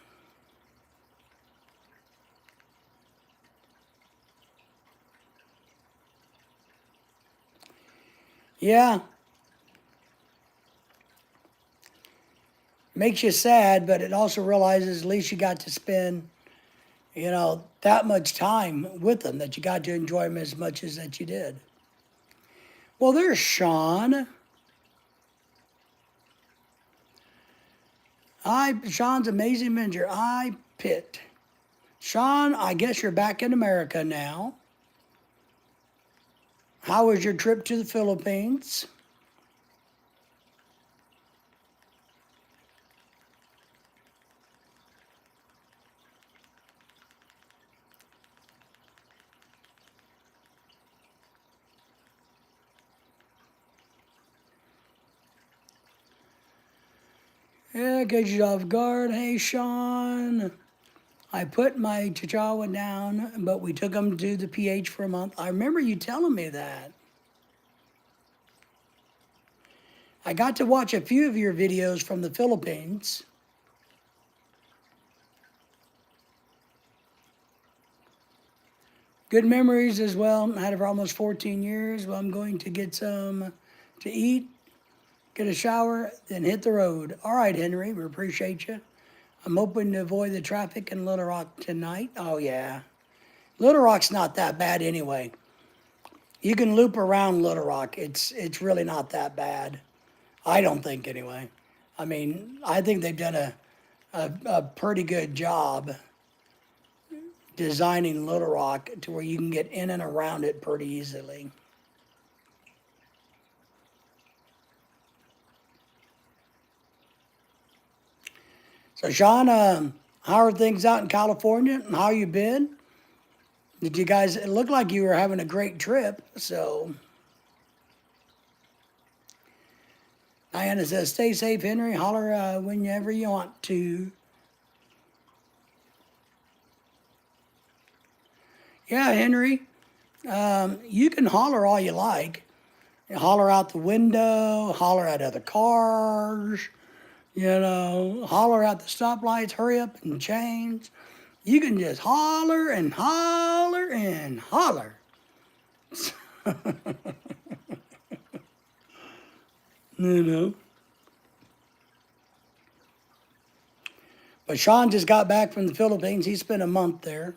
yeah. Makes you sad, but it also realizes at least you got to spend, that much time with them, that you got to enjoy them as much as that you did. Well, there's Sean. Sean's Amazing Manager. Pitt. Sean, I guess you're back in America now. How was your trip to the Philippines? Yeah, get you off guard. Hey, Sean. I put my Chihuahua down, but we took him to the PH for a month. I remember you telling me that. I got to watch a few of your videos from the Philippines. Good memories as well. I had it for almost 14 years. Well, I'm going to get some to eat, get a shower, then hit the road. All right, Henry, we appreciate you. I'm hoping to avoid the traffic in Little Rock tonight. Oh, yeah. Little Rock's not that bad anyway. You can loop around Little Rock. It's really not that bad. I don't think anyway. I mean, I think they've done a pretty good job designing Little Rock to where you can get in and around it pretty easily. So, Sean, how are things out in California? And how you been? Did you guys? It looked like you were having a great trip. So, Diana says, "Stay safe, Henry. Holler whenever you want to." Yeah, Henry. You can holler all you like. You holler out the window. Holler at other cars. Holler at the stoplights. Hurry up and change. You can just holler and holler and holler. you know. But Sean just got back from the Philippines. He spent a month there.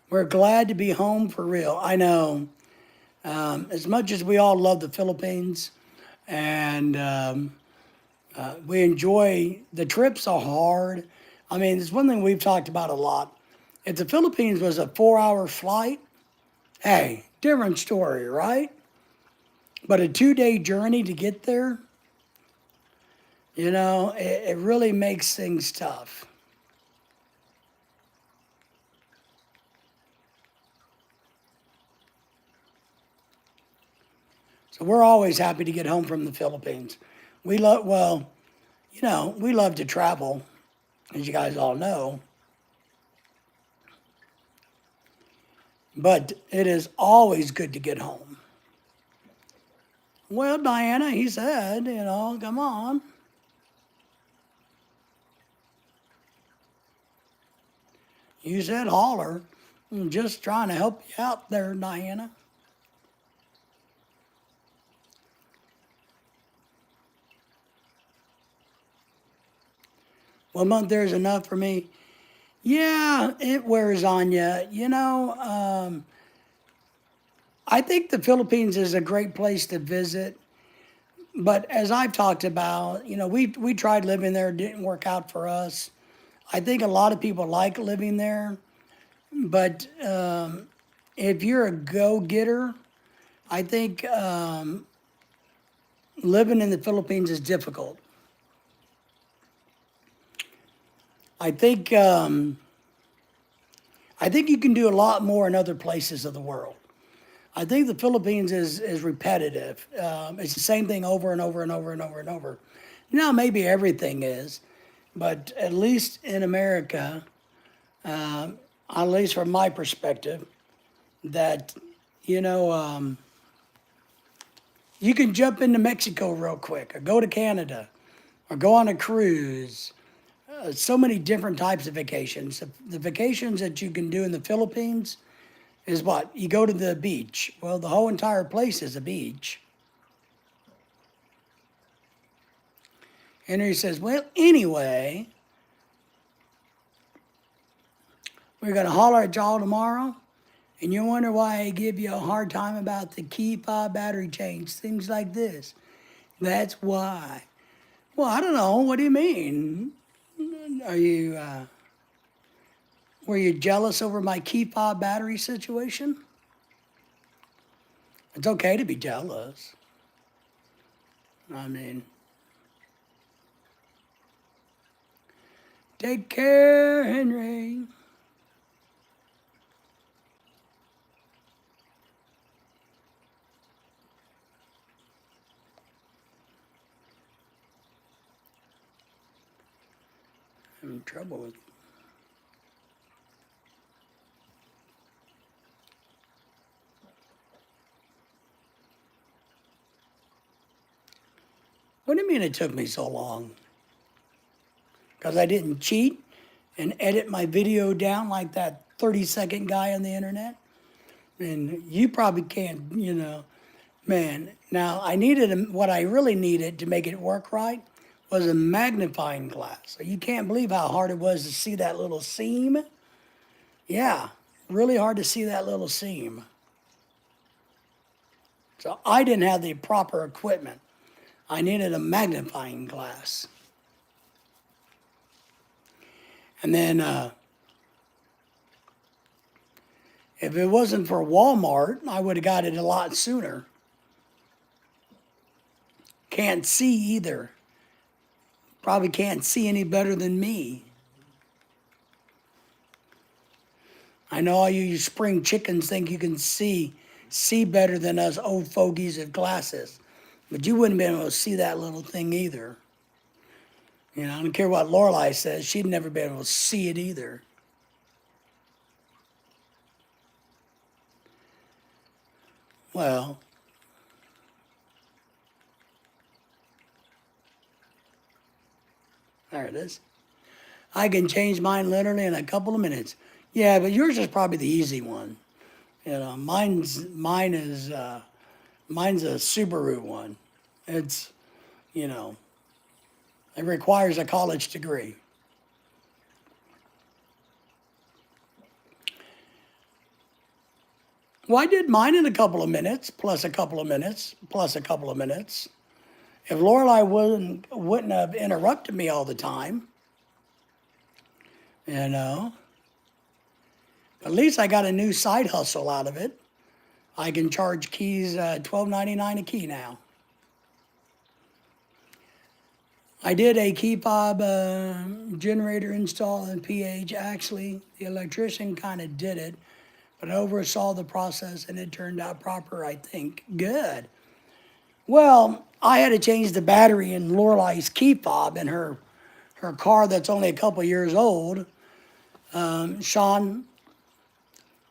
We're glad to be home for real. I know. As much as we all love the Philippines and we enjoy the trips are hard. I mean, it's one thing we've talked about a lot. If the Philippines was a 4-hour flight, hey, different story, right? But a 2-day journey to get there, it really makes things tough. So we're always happy to get home from the Philippines. We love to travel, as you guys all know. But it is always good to get home. Well, Diana, he said, come on. You said holler. I'm just trying to help you out there, Diana. One month there's enough for me. Yeah, it wears on you. I think the Philippines is a great place to visit. But as I've talked about, we tried living there, it didn't work out for us. I think a lot of people like living there. But if you're a go-getter, I think living in the Philippines is difficult. I think you can do a lot more in other places of the world. I think the Philippines is repetitive. It's the same thing over and over and over and over and over. Now, maybe everything is, but at least in America, at least from my perspective, that, you can jump into Mexico real quick, or go to Canada, or go on a cruise. So many different types of vacations. The vacations that you can do in the Philippines is what? You go to the beach. Well, the whole entire place is a beach. Henry says, well, anyway, we're going to holler at y'all tomorrow, and you wonder why I give you a hard time about the key fob battery change, things like this. That's why. Well, I don't know. What do you mean? Were you jealous over my key fob battery situation? It's okay to be jealous. I mean, take care, Henry. having trouble with. What do you mean it took me so long? Because I didn't cheat and edit my video down like that 30-second guy on the internet? And you probably can't, man. Now, what I really needed to make it work right was a magnifying glass. So you can't believe how hard it was to see that little seam. Yeah, really hard to see that little seam. So I didn't have the proper equipment. I needed a magnifying glass. And then if it wasn't for Walmart, I would have got it a lot sooner. Can't see either. Probably can't see any better than me. I know all you spring chickens think you can see better than us old fogies with glasses. But you wouldn't be able to see that little thing either. I don't care what Lorelai says, she'd never be able to see it either. Well, there it is. I can change mine literally in a couple of minutes. Yeah, but yours is probably the easy one. Mine's a Subaru one. It's, it requires a college degree. Well, I did mine in a couple of minutes, plus a couple of minutes, plus a couple of minutes. If Lorelai wouldn't have interrupted me all the time, at least I got a new side hustle out of it. I can charge keys $12.99 a key now. I did a key fob generator install in PH. Actually, the electrician kind of did it, but I oversaw the process and it turned out proper, I think. Good. Well, I had to change the battery in Lorelai's key fob in her car that's only a couple years old. Sean,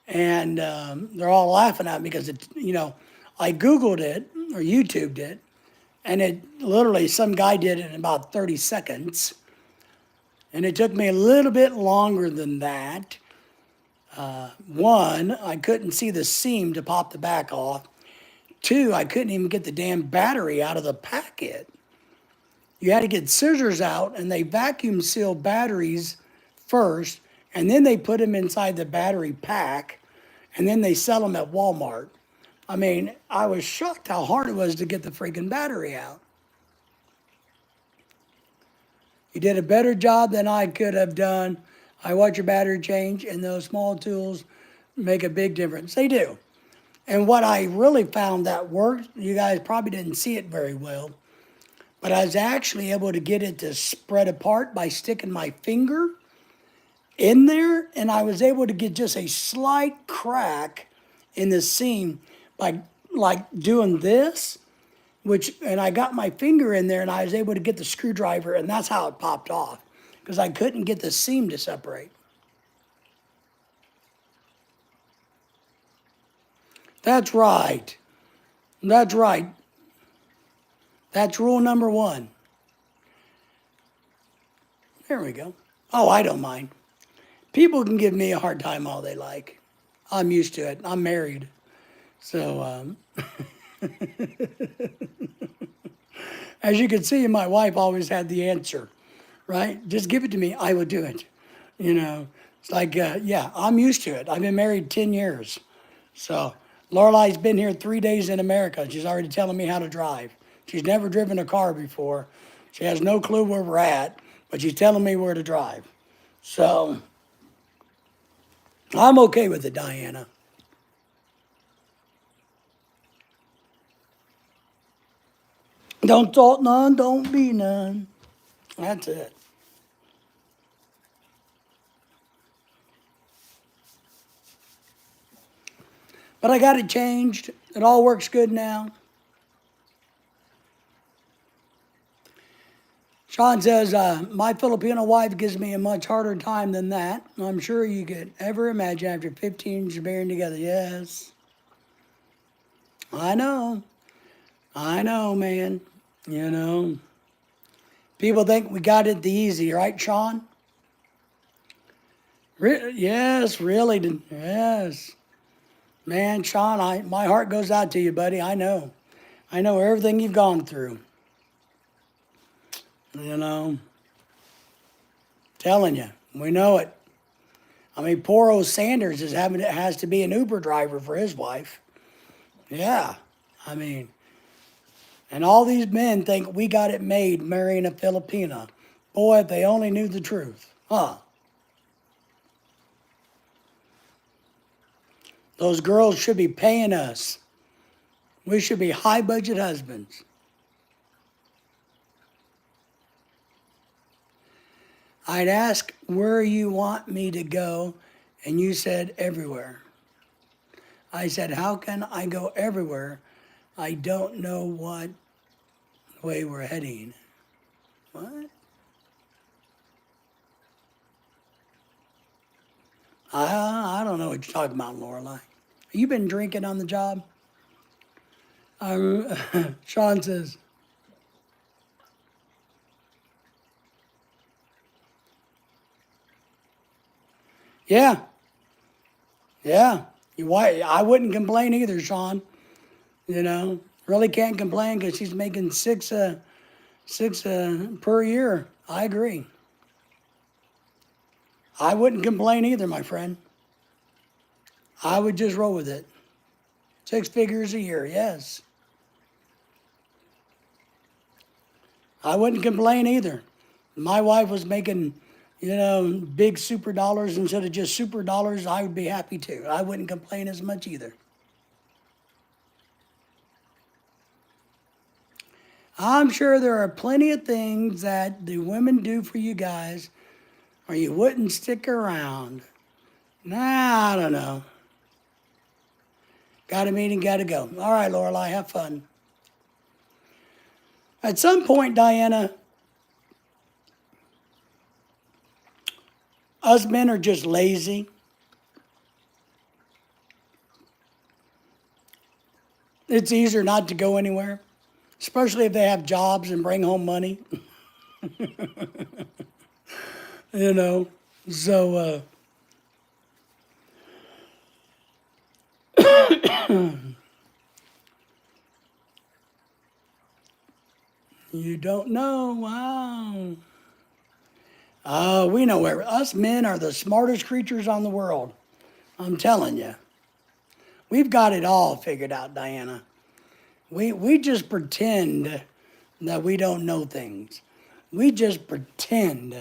and they're all laughing at me because I Googled it or YouTubed it, and it literally, some guy did it in about 30 seconds. And it took me a little bit longer than that. One, I couldn't see the seam to pop the back off. Two, I couldn't even get the damn battery out of the packet. You had to get scissors out, and they vacuum seal batteries first, and then they put them inside the battery pack, and then they sell them at Walmart. I mean, I was shocked how hard it was to get the freaking battery out. You did a better job than I could have done. I watch your battery change, and those small tools make a big difference. They do. And what I really found that worked, you guys probably didn't see it very well, but I was actually able to get it to spread apart by sticking my finger in there, and I was able to get just a slight crack in the seam by like doing this, and I got my finger in there and I was able to get the screwdriver, and that's how it popped off, because I couldn't get the seam to separate. That's right. That's right. That's rule number one. There we go. Oh, I don't mind. People can give me a hard time all they like. I'm used to it. I'm married. So, as you can see, my wife always had the answer, right? Just give it to me. I will do it. It's like, yeah, I'm used to it. I've been married 10 years. So, Lorelai's been here 3 days in America. She's already telling me how to drive. She's never driven a car before. She has no clue where we're at, but she's telling me where to drive. So, I'm okay with it, Diana. Don't thought none, don't be none. That's it. But I got it changed. It all works good now. Sean says, my Filipino wife gives me a much harder time than that. I'm sure you could ever imagine after 15 years of being together. Yes. I know. I know, man. You know. People think we got it the easy, right, Sean? Yes, really. Yes. Man, Sean, my heart goes out to you, buddy. I know. I know everything you've gone through. You know. Telling you. We know it. I mean, poor old Sanders has to be an Uber driver for his wife. Yeah. I mean, and all these men think we got it made marrying a Filipina. Boy, if they only knew the truth. Huh. Those girls should be paying us. We should be high budget husbands. I'd ask where you want me to go, and you said everywhere. I said, how can I go everywhere? I don't know what way we're heading. What? I don't know what you're talking about, Lorelai. You been drinking on the job? Sean says, yeah, yeah. I wouldn't complain either, Sean. You know, really can't complain because she's making six per year. I agree. I wouldn't complain either, my friend. I would just roll with it. 6 figures a year, yes. I wouldn't complain either. My wife was making, big super dollars instead of just super dollars. I would be happy too. I wouldn't complain as much either. I'm sure there are plenty of things that the women do for you guys or you wouldn't stick around. Nah, I don't know. Got a meeting, got to go. All right, Lorelai, have fun. At some point, Diana, us men are just lazy. It's easier not to go anywhere, especially if they have jobs and bring home money. So, you don't know, wow. We know where us men are the smartest creatures on the world. I'm telling you. We've got it all figured out, Diana. We just pretend that we don't know things. We just pretend,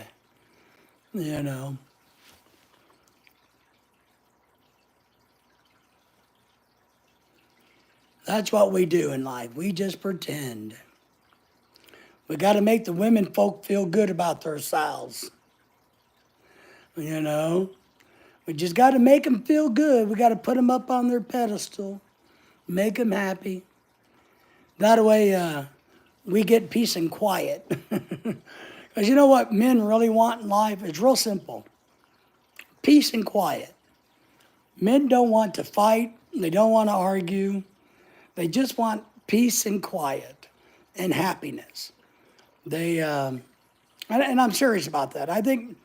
That's what we do in life. We just pretend. We got to make the women folk feel good about themselves. We just got to make them feel good. We got to put them up on their pedestal, make them happy. That way, we get peace and quiet. Because you know what men really want in life? It's real simple. Peace and quiet. Men don't want to fight. They don't want to argue. They just want peace and quiet and happiness. And I'm serious about that. I think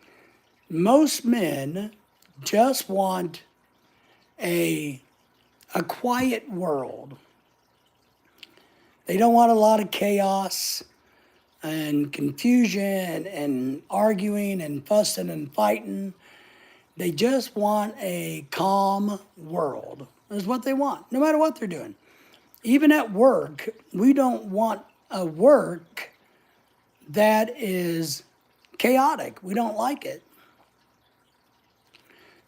most men just want a quiet world. They don't want a lot of chaos and confusion and arguing and fussing and fighting. They just want a calm world. That's what they want, no matter what they're doing. Even at work, we don't want a work that is chaotic. We don't like it.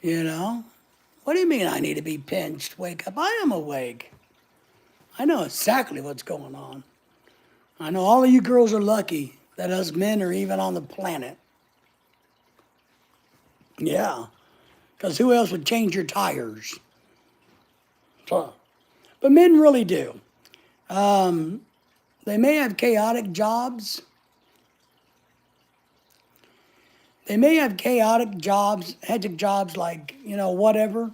What do you mean I need to be pinched? Wake up. I am awake. I know exactly what's going on. I know all of you girls are lucky that us men are even on the planet. Yeah. Because who else would change your tires? So, but men really do. They may have chaotic jobs, They may have chaotic jobs, hectic jobs like, whatever,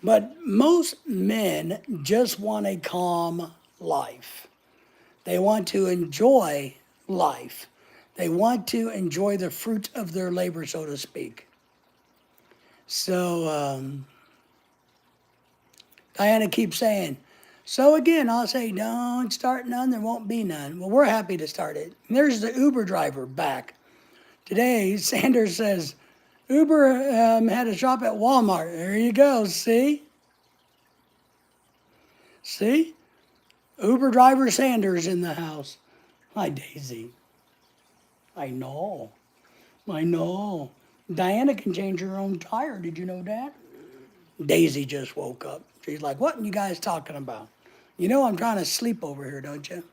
but most men just want a calm life. They want to enjoy life. They want to enjoy the fruit of their labor, so to speak. So, Diana keeps saying, so again, I'll say, don't start none, there won't be none. Well, we're happy to start it. And there's the Uber driver back. Today, Sanders says, Uber had a shop at Walmart. There you go, see? See? Uber driver Sanders in the house. Hi, Daisy. I know. Diana can change her own tire. Did you know that? Daisy just woke up. She's like, what are you guys talking about? You know I'm trying to sleep over here, don't you?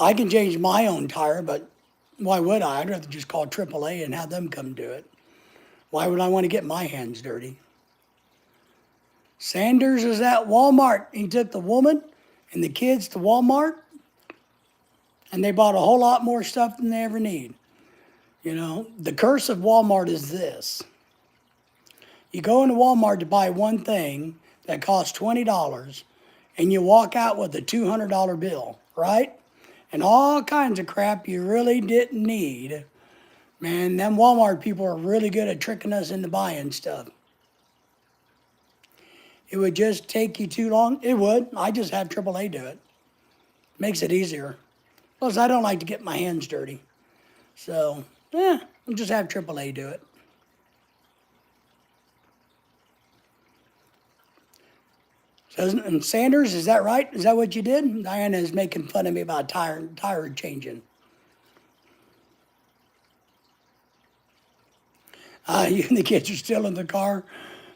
I can change my own tire, but why would I? I'd rather just call AAA and have them come do it. Why would I want to get my hands dirty? Sanders is at Walmart. He took the woman and the kids to Walmart, and they bought a whole lot more stuff than they ever need. The curse of Walmart is this. You go into Walmart to buy one thing that costs $20, and you walk out with a $200 bill, right? And all kinds of crap you really didn't need. Man, them Walmart people are really good at tricking us into buying stuff. It would just take you too long. It would. I just have AAA do it. Makes it easier. Plus, I don't like to get my hands dirty. So, I'll just have AAA do it. And Sanders, is that right? Is that what you did? Diana is making fun of me about tire changing. You and the kids are still in the car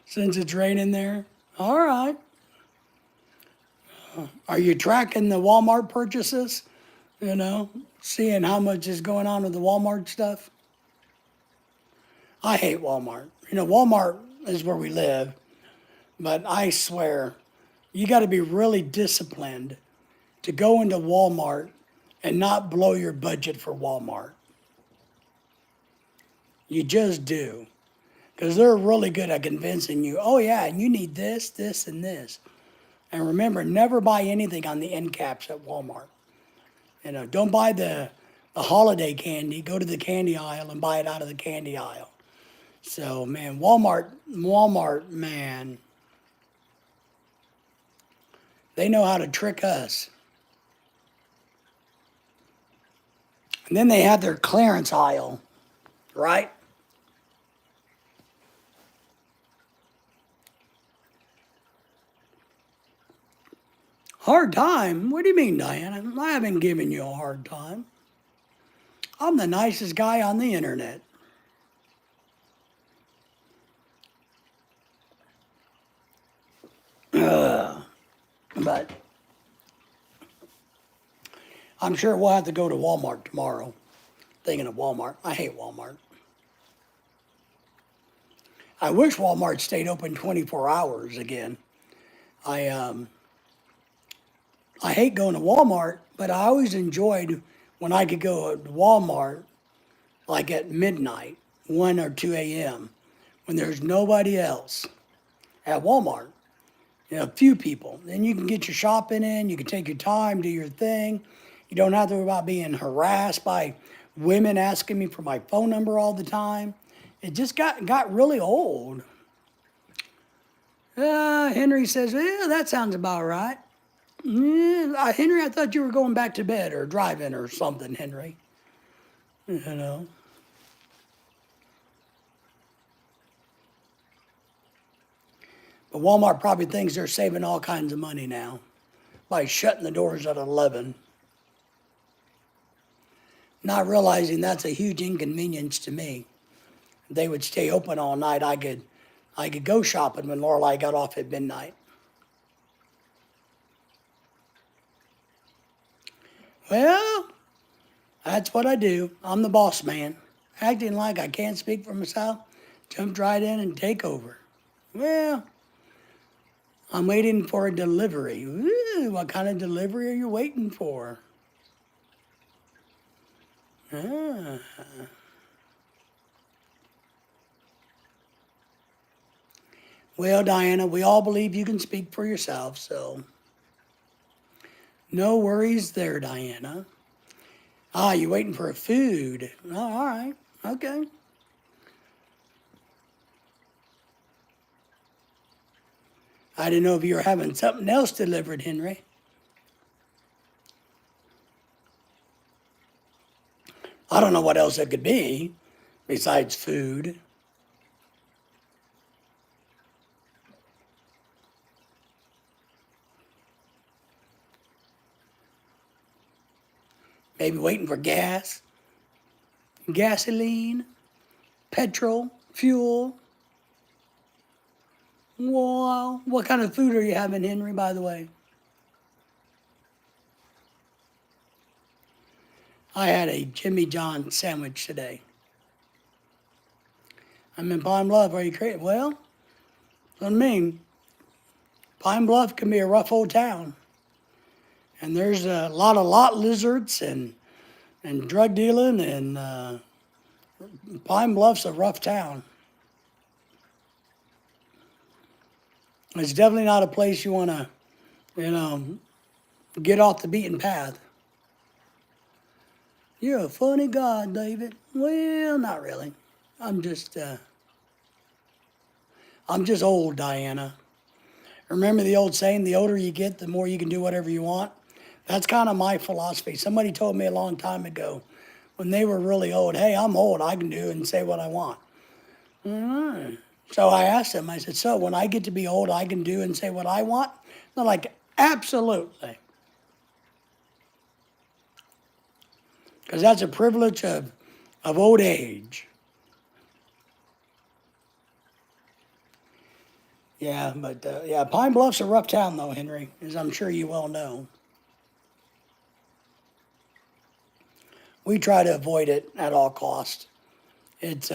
since it's raining there? All right. Are you tracking the Walmart purchases? Seeing how much is going on with the Walmart stuff? I hate Walmart. Walmart is where we live, but I swear, you got to be really disciplined to go into Walmart and not blow your budget for Walmart. You just do. Because they're really good at convincing you, oh yeah, and you need this, this, and this. And remember, never buy anything on the end caps at Walmart. Don't buy the holiday candy. Go to the candy aisle and buy it out of the candy aisle. So, man, Walmart, man, they know how to trick us. And then they have their clearance aisle, right? Hard time? What do you mean, Diana? I haven't given you a hard time. I'm the nicest guy on the internet. But I'm sure we'll have to go to Walmart tomorrow. Thinking of Walmart. I hate Walmart. I wish Walmart stayed open 24 hours again. I hate going to Walmart, but I always enjoyed when I could go to Walmart like at midnight, 1 or 2 a.m., when there's nobody else at Walmart. A few people. Then you can get your shopping in, you can take your time, do your thing. You don't have to worry about being harassed by women asking me for my phone number all the time. It just got really old. Henry says, yeah, that sounds about right. Yeah, Henry, I thought you were going back to bed or driving or something, Henry. But Walmart probably thinks they're saving all kinds of money now by shutting the doors at 11. Not realizing that's a huge inconvenience to me. If they would stay open all night, I could go shopping when Lorelai got off at midnight. Well, that's what I do. I'm the boss man. Acting like I can't speak for myself, jumped right in and take over. Well, I'm waiting for a delivery. Ooh, what kind of delivery are you waiting for? Ah. Well, Diana, we all believe you can speak for yourself, so no worries there, Diana. Ah, you waiting for food. Oh, all right. Okay. I didn't know if you were having something else delivered, Henry. I don't know what else it could be besides food. Maybe waiting for gas, gasoline, petrol, fuel. Wow. What kind of food are you having, Henry, by the way? I had a Jimmy John sandwich today. I'm in Pine Bluff. Are you crazy? Well, I mean, Pine Bluff can be a rough old town. And there's a lot of lot lizards and drug dealing, and Pine Bluff's a rough town. It's definitely not a place you want to, you know, get off the beaten path. You're a funny guy, David. Well, not really. I'm just old, Diana. Remember the old saying, the older you get, the more you can do whatever you want? That's kind of my philosophy. Somebody told me a long time ago, when they were really old, hey, I'm old, I can do and say what I want. So I asked them, I said, so when I get to be old, I can do and say what I want? They're like, absolutely. Because that's a privilege of old age. Yeah, but yeah, Pine Bluff's a rough town though, Henry, as I'm sure you well know. We try to avoid it at all costs. It's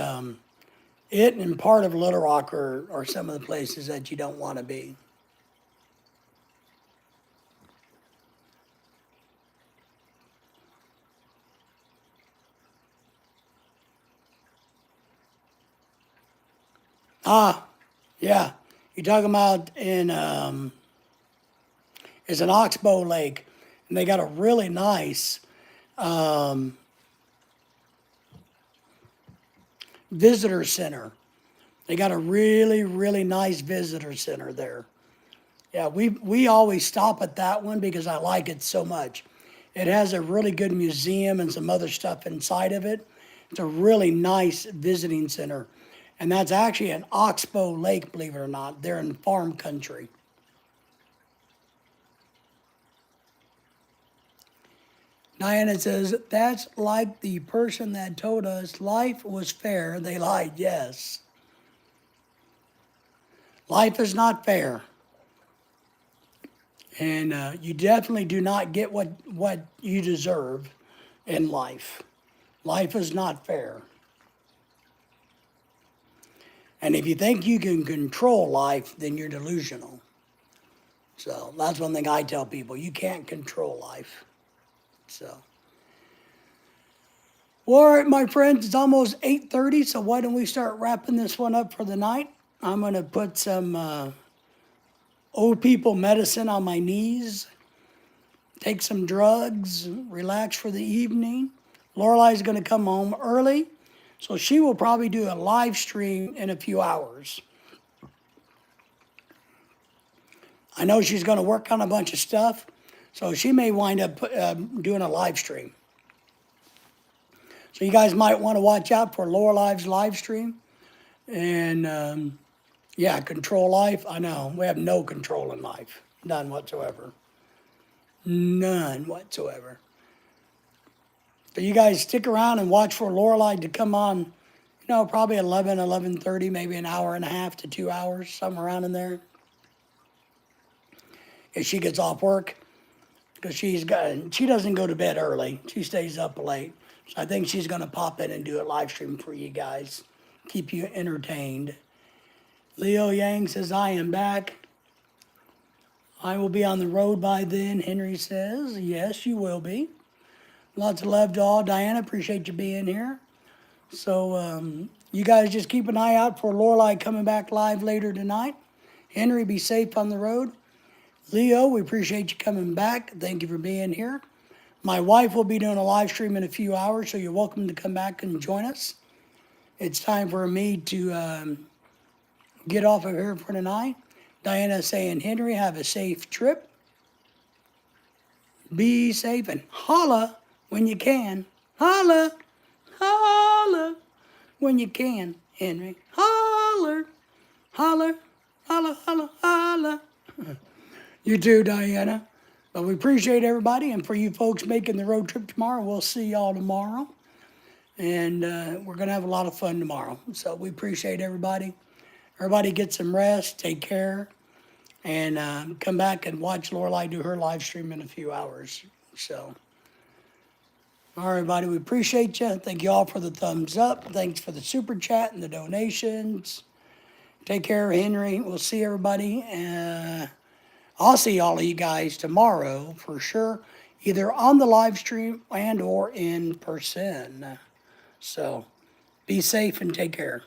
it and part of Little Rock are some of the places that you don't want to be. Ah, yeah. You're talking about in it's an Oxbow Lake, and they got a really nice visitor center. They got a really, really nice visitor center there. Yeah, we always stop at that one because I like it so much. It has a really good museum and some other stuff inside of it. It's a really nice visiting center. And that's actually an Oxbow Lake, believe it or not. They're in farm country. Diana says, that's like the person that told us life was fair. They lied, yes. Life is not fair. And you definitely do not get what you deserve in life. Life is not fair. And if you think you can control life, then you're delusional. So that's one thing I tell people. You can't control life. So. Well, all right, my friends, it's almost 8:30, so why don't we start wrapping this one up for the night? I'm going to put some old people medicine on my knees, take some drugs, relax for the evening. Lorelai's going to come home early, so she will probably do a live stream in a few hours. I know she's going to work on a bunch of stuff, so she may wind up doing a live stream. So you guys might want to watch out for Lorelai's live stream. And yeah, control life. I know, we have no control in life. None whatsoever. None whatsoever. But you guys stick around and watch for Lorelai to come on, you know, probably 11:30, maybe an hour and a half to 2 hours, somewhere around in there. If she gets off work, because she doesn't go to bed early. She stays up late. So I think she's going to pop in and do a live stream for you guys. Keep you entertained. Leo Yang says, I am back. I will be on the road by then, Henry says. Yes, you will be. Lots of love to all. Diana, appreciate you being here. So you guys just keep an eye out for Lorelai coming back live later tonight. Henry, be safe on the road. Leo, we appreciate you coming back. Thank you for being here. My wife will be doing a live stream in a few hours, so you're welcome to come back and join us. It's time for me to get off of here for tonight. Diana saying, Henry, have a safe trip. Be safe and holla when you can. Holla, holla when you can, Henry. Holler, holler, holla, holla, holla. You too, Diana. But we appreciate everybody, and for you folks making the road trip tomorrow, we'll see y'all tomorrow. And we're going to have a lot of fun tomorrow. So we appreciate everybody. Everybody get some rest, take care, and come back and watch Lorelai do her live stream in a few hours. So, all right, everybody, we appreciate you. Thank you all for the thumbs up. Thanks for the super chat and the donations. Take care, Henry. We'll see everybody. I'll see all of you guys tomorrow for sure, either on the live stream and or in person. So be safe and take care.